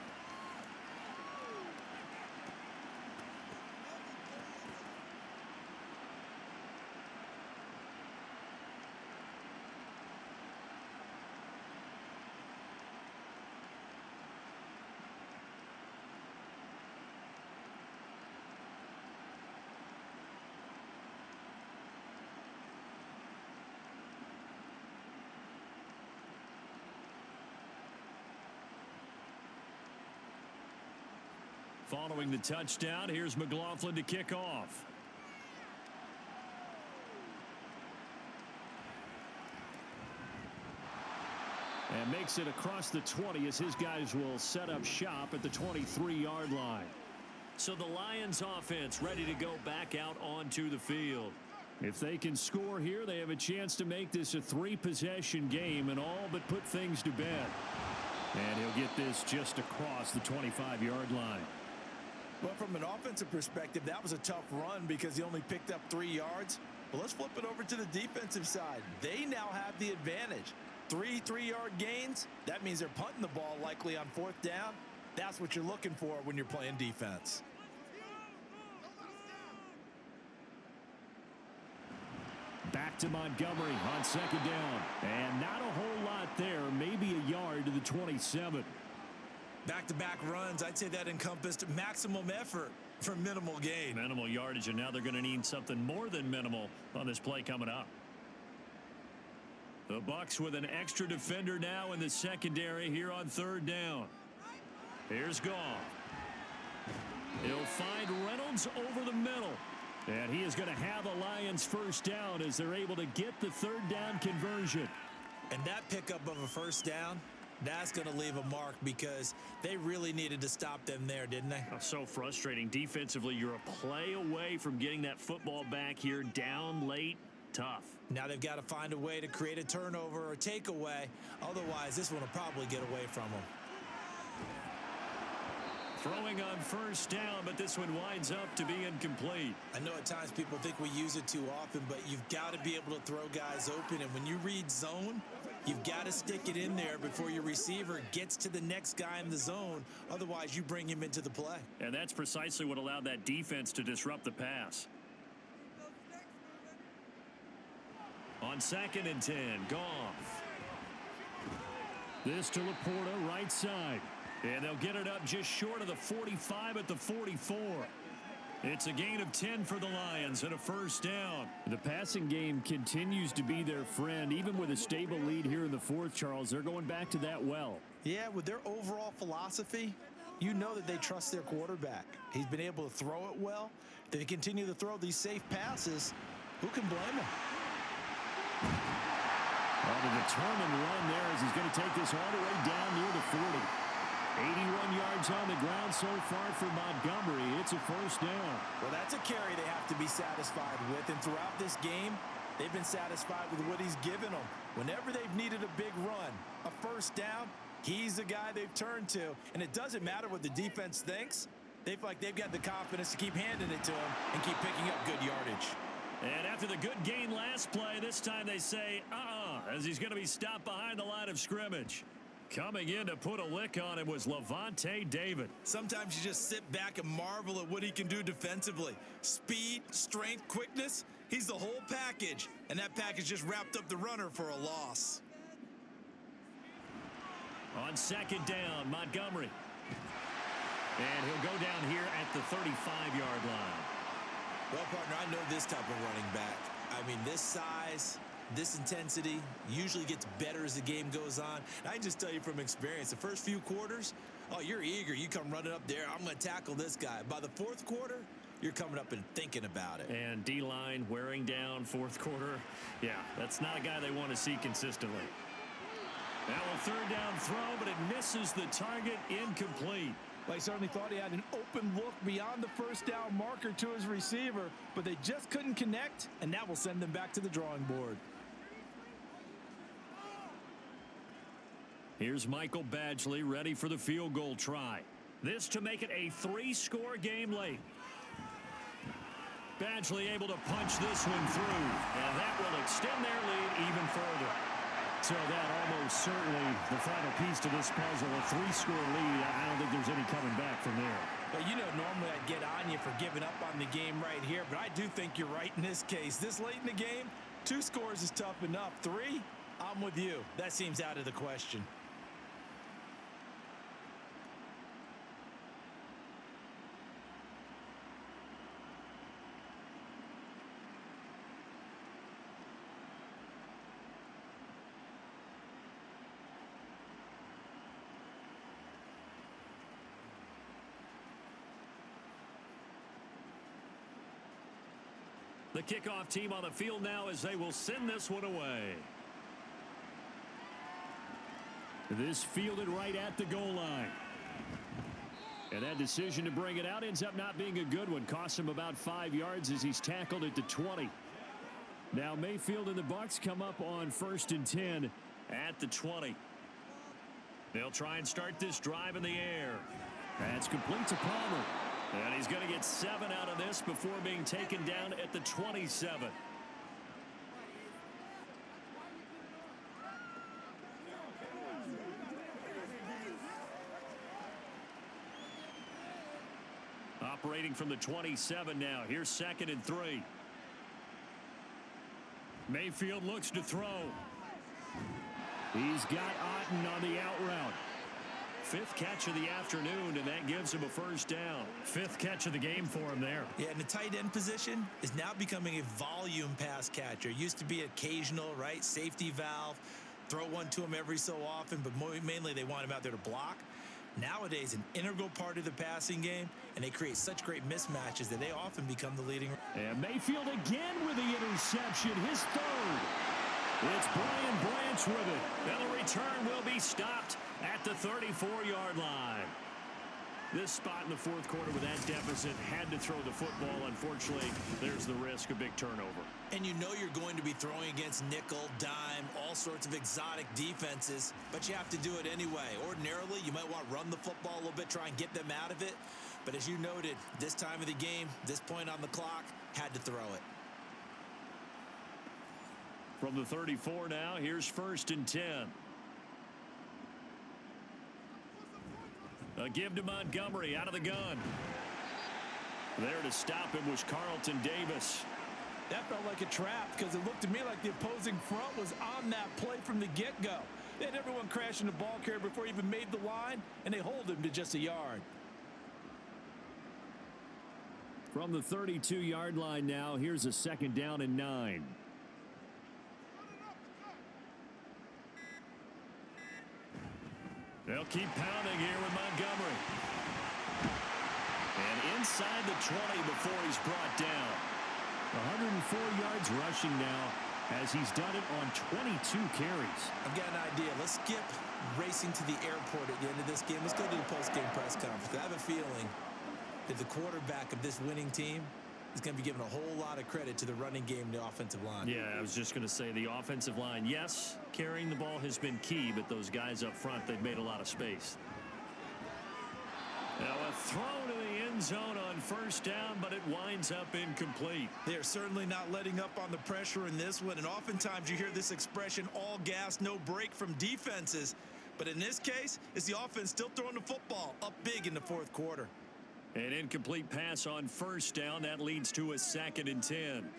Following the touchdown, here's McLaughlin to kick off. And makes it across the 20 as his guys will set up shop at the 23-yard line. So the Lions offense ready to go back out onto the field. If they can score here, they have a chance to make this a 3-possession game and all but put things to bed. And he'll get this just across the 25-yard line. Well, from an offensive perspective, that was a tough run because he only picked up 3 yards. But let's flip it over to the defensive side. They now have the advantage. 3 3-yard gains, that means they're punting the ball likely on 4th down. That's what you're looking for when you're playing defense. Back to Montgomery on 2nd down. And not a whole lot there, maybe a yard to the 27. Back-to-back runs, I'd say that encompassed maximum effort for minimal gain. Minimal yardage, and now they're going to need something more than minimal on this play coming up. The Bucs with an extra defender now in the secondary here on 3rd down. Here's Goff. He'll find Reynolds over the middle. And he is going to have a Lions 1st down as they're able to get the 3rd down conversion. And that pickup of a 1st down, that's going to leave a mark because they really needed to stop them there, didn't they? Oh, so frustrating. Defensively, you're a play away from getting that football back here down late. Tough. Now they've got to find a way to create a turnover or takeaway. Otherwise, this one will probably get away from them. Throwing on 1st down, but this one winds up to be incomplete. I know at times people think we use it too often, but you've got to be able to throw guys open. And when you read zone, you've got to stick it in there before your receiver gets to the next guy in the zone. Otherwise, you bring him into the play. And that's precisely what allowed that defense to disrupt the pass. On 2nd and 10, Goff. This to Laporta, right side. And they'll get it up just short of the 45 at the 44. It's a gain of 10 for the Lions and a 1st down. The passing game continues to be their friend. Even with a stable lead here in the 4th, Charles, they're going back to that well. Yeah, with their overall philosophy, you know that they trust their quarterback. He's been able to throw it well. They continue to throw these safe passes. Who can blame them? On a determined run there as he's going to take this all the way down near the 40. 81 yards on the ground so far for Montgomery. It's a 1st down. Well, that's a carry they have to be satisfied with. And throughout this game, they've been satisfied with what he's given them. Whenever they've needed a big run, a 1st down, he's the guy they've turned to. And it doesn't matter what the defense thinks. They feel like they've got the confidence to keep handing it to him and keep picking up good yardage. And after the good gain last play, this time they say, as he's going to be stopped behind the line of scrimmage. Coming in to put a lick on him was Levante David. Sometimes you just sit back and marvel at what he can do defensively. Speed, strength, quickness, he's the whole package. And that package just wrapped up the runner for a loss. On 2nd down, Montgomery. And he'll go down here at the 35-yard line. Well, partner, I know this type of running back. I mean, this size, this intensity usually gets better as the game goes on. And I can just tell you from experience, the first few quarters, oh, you're eager. You come running up there. I'm going to tackle this guy. By the 4th quarter, you're coming up and thinking about it. And D-line wearing down 4th quarter. Yeah, that's not a guy they want to see consistently. Now a 3rd down throw, but it misses the target, incomplete. Well, he certainly thought he had an open look beyond the 1st down marker to his receiver, but they just couldn't connect, and that will send them back to the drawing board. Here's Michael Badgley ready for the field goal try. This to make it a 3-score game late. Badgley able to punch this one through, and that will extend their lead even further. So that almost certainly the final piece to this puzzle, a 3-score lead. I don't think there's any coming back from there. But you know, normally I'd get on you for giving up on the game right here, but I do think you're right in this case. This late in the game, 2 scores is tough enough. 3, I'm with you. That seems out of the question. The kickoff team on the field now as they will send this one away. This fielded right at the goal line. And that decision to bring it out ends up not being a good one. Costs him about 5 yards as he's tackled at the 20. Now Mayfield and the Bucs come up on 1st and 10 at the 20. They'll try and start this drive in the air. That's complete to Palmer. And he's going to get 7 out of this before being taken down at the 27. Operating from the 27 now. Here's 2nd and 3. Mayfield looks to throw. He's got Otten on the out route. 5th catch of the afternoon, and that gives him a 1st down. 5th catch of the game for him there. Yeah, and the tight end position is now becoming a volume pass catcher. Used to be occasional, right? Safety valve. Throw one to him every so often, but mainly they want him out there to block. Nowadays, an integral part of the passing game, and they create such great mismatches that they often become the leading. And Mayfield again with the interception, his 3rd. It's Brian Branch with it. And the return will be stopped at the 34-yard line. This spot in the 4th quarter with that deficit, had to throw the football. Unfortunately, there's the risk of big turnover. And you know you're going to be throwing against nickel, dime, all sorts of exotic defenses, but you have to do it anyway. Ordinarily, you might want to run the football a little bit, try and get them out of it. But as you noted, this time of the game, this point on the clock, had to throw it. From the 34 now, here's 1st and 10. A give to Montgomery out of the gun. There to stop him was Carlton Davis. That felt like a trap because it looked to me like the opposing front was on that play from the get-go. They had everyone crashing the ball carrier before he even made the line, and they hold him to just a yard. From the 32-yard line now, here's a 2nd down and 9. They'll keep pounding here with Montgomery. And inside the 20 before he's brought down. 104 yards rushing now as he's done it on 22 carries. I've got an idea. Let's skip racing to the airport at the end of this game. Let's go to the post-game press conference. I have a feeling that the quarterback of this winning team is going to be given a whole lot of credit to the running game and the offensive line. Yeah, I was just going to say the offensive line. Yes, carrying the ball has been key, but those guys up front, they've made a lot of space. Now a throw to the end zone on 1st down, but it winds up incomplete. They are certainly not letting up on the pressure in this one, and oftentimes you hear this expression, all gas, no break from defenses. But in this case, it's the offense still throwing the football up big in the 4th quarter. An incomplete pass on 1st down. That leads to a 2nd and 10.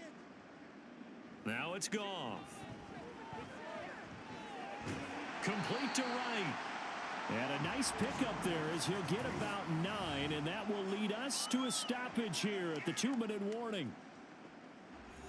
Now it's Goff. Complete to right. And a nice pickup there as he'll get about 9, and that will lead us to a stoppage here at the 2-minute warning.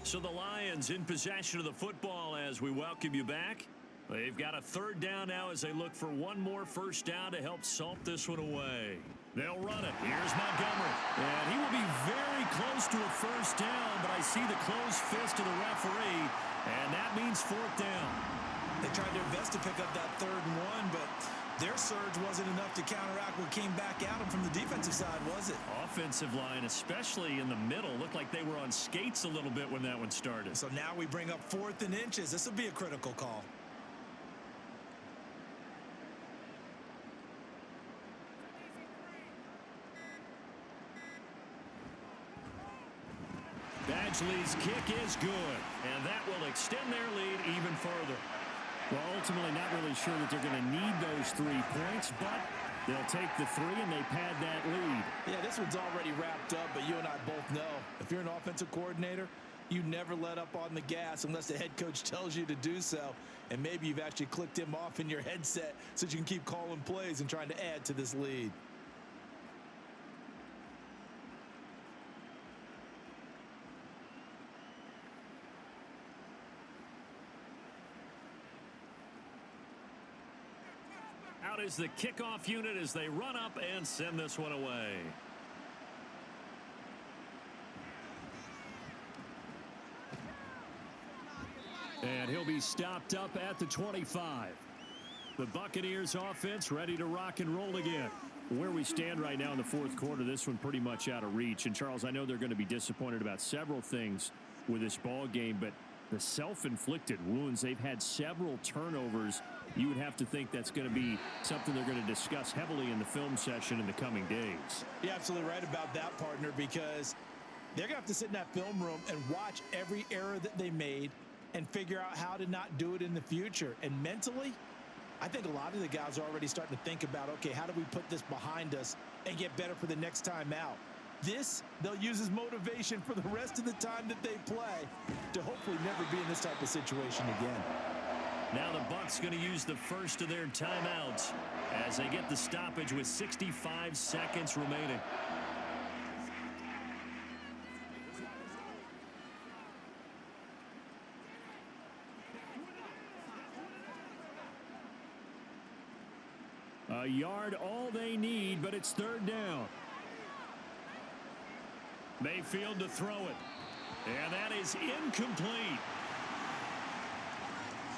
So the Lions in possession of the football as we welcome you back. They've got a 3rd down now as they look for one more 1st down to help salt this one away. They'll run it. Here's Montgomery. And he will be very close to a 1st down, but I see the closed fist of the referee, and that means 4th down. They tried their best to pick up that 3rd and 1, but their surge wasn't enough to counteract what came back at them from the defensive side, was it? Offensive line, especially in the middle, looked like they were on skates a little bit when that one started. So now we bring up 4th and inches. This will be a critical call. Badgley's kick is good, and that will extend their lead even further. Well, ultimately not really sure that they're going to need those 3 points, but they'll take the 3 and they pad that lead. Yeah, this one's already wrapped up, but you and I both know if you're an offensive coordinator, you never let up on the gas unless the head coach tells you to do so. And maybe you've actually clicked him off in your headset so that you can keep calling plays and trying to add to this lead. Out is the kickoff unit as they run up and send this one away. he'll be stopped up at the 25. The Buccaneers offense ready to rock and roll again. Where we stand right now in the fourth quarter, this one pretty much out of reach. And, Charles, I know they're going to be disappointed about several things with this ball game, but the self-inflicted wounds, they've had several turnovers. You would have to think that's going to be something they're going to discuss heavily in the film session in the coming days. You're absolutely right about that, partner, because they're going to have to sit in that film room and watch every error that they made and figure out how to not do it in the future. And mentally, I think a lot of the guys are already starting to think about, okay, how do we put this behind us and get better for the next time out? This, they'll use as motivation for the rest of the time that they play to hopefully never be in this type of situation again. Now the Bucs going to use the first of their timeouts as they get the stoppage with 65 seconds remaining. A yard all they need, but it's third down. Mayfield to throw it. And that is incomplete.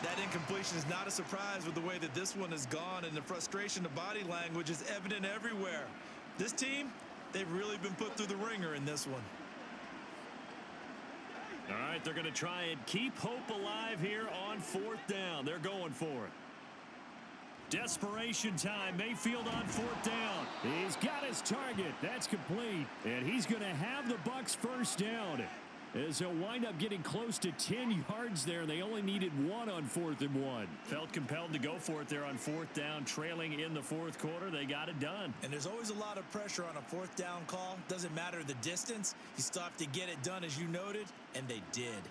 That incompletion is not a surprise with the way that this one has gone, and the frustration, the body language is evident everywhere. This team, they've really been put through the ringer in this one. All right, they're going to try and keep hope alive here on fourth down. They're going for it. Desperation time. Mayfield on fourth down. He's got his target. That's complete. And he's going to have the Bucs first down. As they'll wind up getting close to 10 yards there. They only needed one on 4th and 1. Felt compelled to go for it there on fourth down, trailing in the fourth quarter. They got it done. And there's always a lot of pressure on a fourth down call. Doesn't matter the distance. You still have to get it done, as you noted, and they did.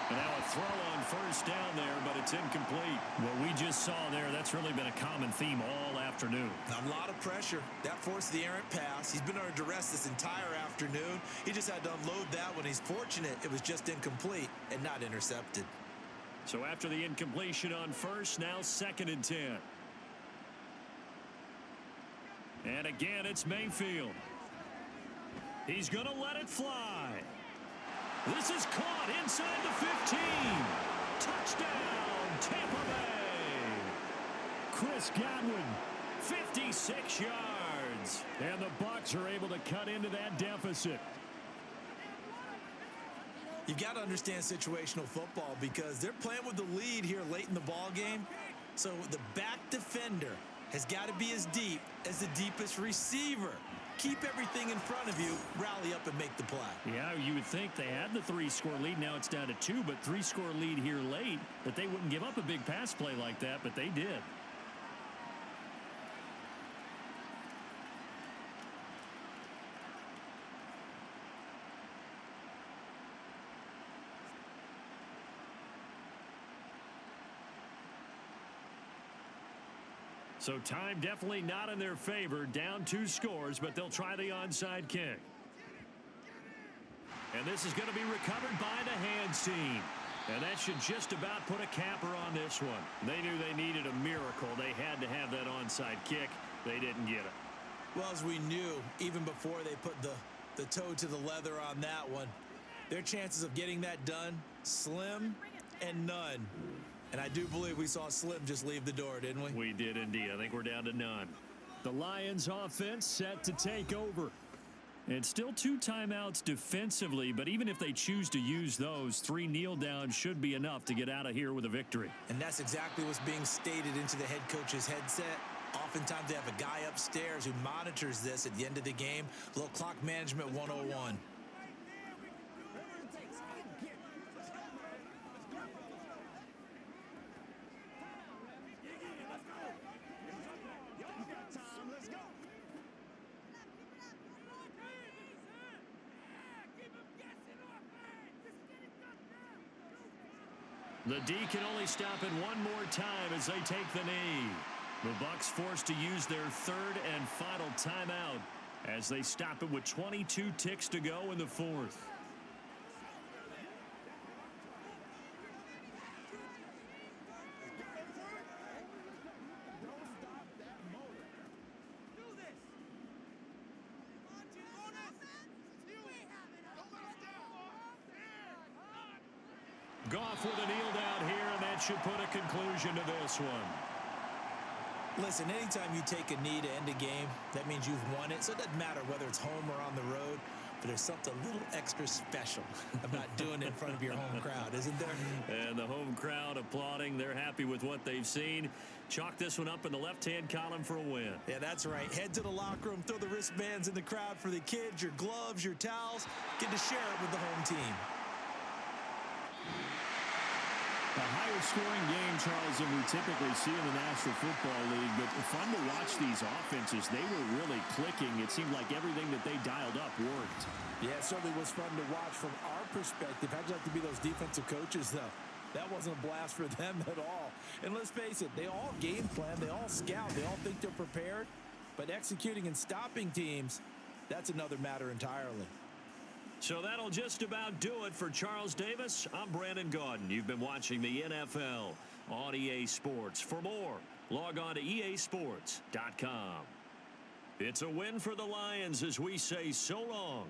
And now a throw on first down there, but it's incomplete. What we just saw there, that's really been a common theme all afternoon. A lot of pressure. That forced the errant pass. He's been under duress this entire afternoon. He just had to unload that one. He's fortunate it was just incomplete and not intercepted. So after the incompletion on first, now 2nd and 10. And again, it's Mayfield. He's going to let it fly. This is caught inside the 15. Touchdown, Tampa Bay. Chris Godwin, 56 yards. and the Bucs are able to cut into that deficit. You've got to understand situational football because they're playing with the lead here late in the ball game. So the back defender has got to be as deep as the deepest receiver. Keep everything in front of you, rally up and make the play. Yeah, you would think they had the 3-score lead. Now it's down to 2, but 3-score lead here late, that they wouldn't give up a big pass play like that, but they did. So time definitely not in their favor. Down 2 scores, but they'll try the onside kick. And this is going to be recovered by the hands team. And that should just about put a capper on this one. They knew they needed a miracle. They had to have that onside kick. They didn't get it. Well, as we knew, even before they put the toe to the leather on that one, their chances of getting that done, slim and none. And I do believe we saw Slim just leave the door, didn't we? We did indeed. I think we're down to none. The Lions offense set to take over. And still 2 timeouts defensively, but even if they choose to use those, 3 kneel downs should be enough to get out of here with a victory. And that's exactly what's being stated into the head coach's headset. Oftentimes they have a guy upstairs who monitors this at the end of the game. A little clock management 101. The D can only stop it one more time as they take the knee. The Bucs forced to use their 3rd and final timeout as they stop it with 22 ticks to go in the 4th. Goff with a kneel down here, and that should put a conclusion to this one. Listen, anytime you take a knee to end a game, that means you've won it. So it doesn't matter whether it's home or on the road, but there's something a little extra special about doing it in front of your home crowd, isn't there? And the home crowd applauding. They're happy with what they've seen. Chalk this one up in the left-hand column for a win. Yeah, that's right. Head to the locker room, throw the wristbands in the crowd for the kids, your gloves, your towels. Get to share it with the home team. A higher scoring game, Charles, than we typically see in the National Football League, but fun to watch these offenses. They were really clicking. It seemed like everything that they dialed up worked. Yeah, it certainly was fun to watch from our perspective. How'd you like to be those defensive coaches, though? That wasn't a blast for them at all. And let's face it, they all game plan, they all scout, they all think they're prepared. But executing and stopping teams, that's another matter entirely. So that'll just about do it for Charles Davis. I'm Brandon Gaudin. You've been watching the NFL on EA Sports. For more, log on to easports.com. It's a win for the Lions as we say so long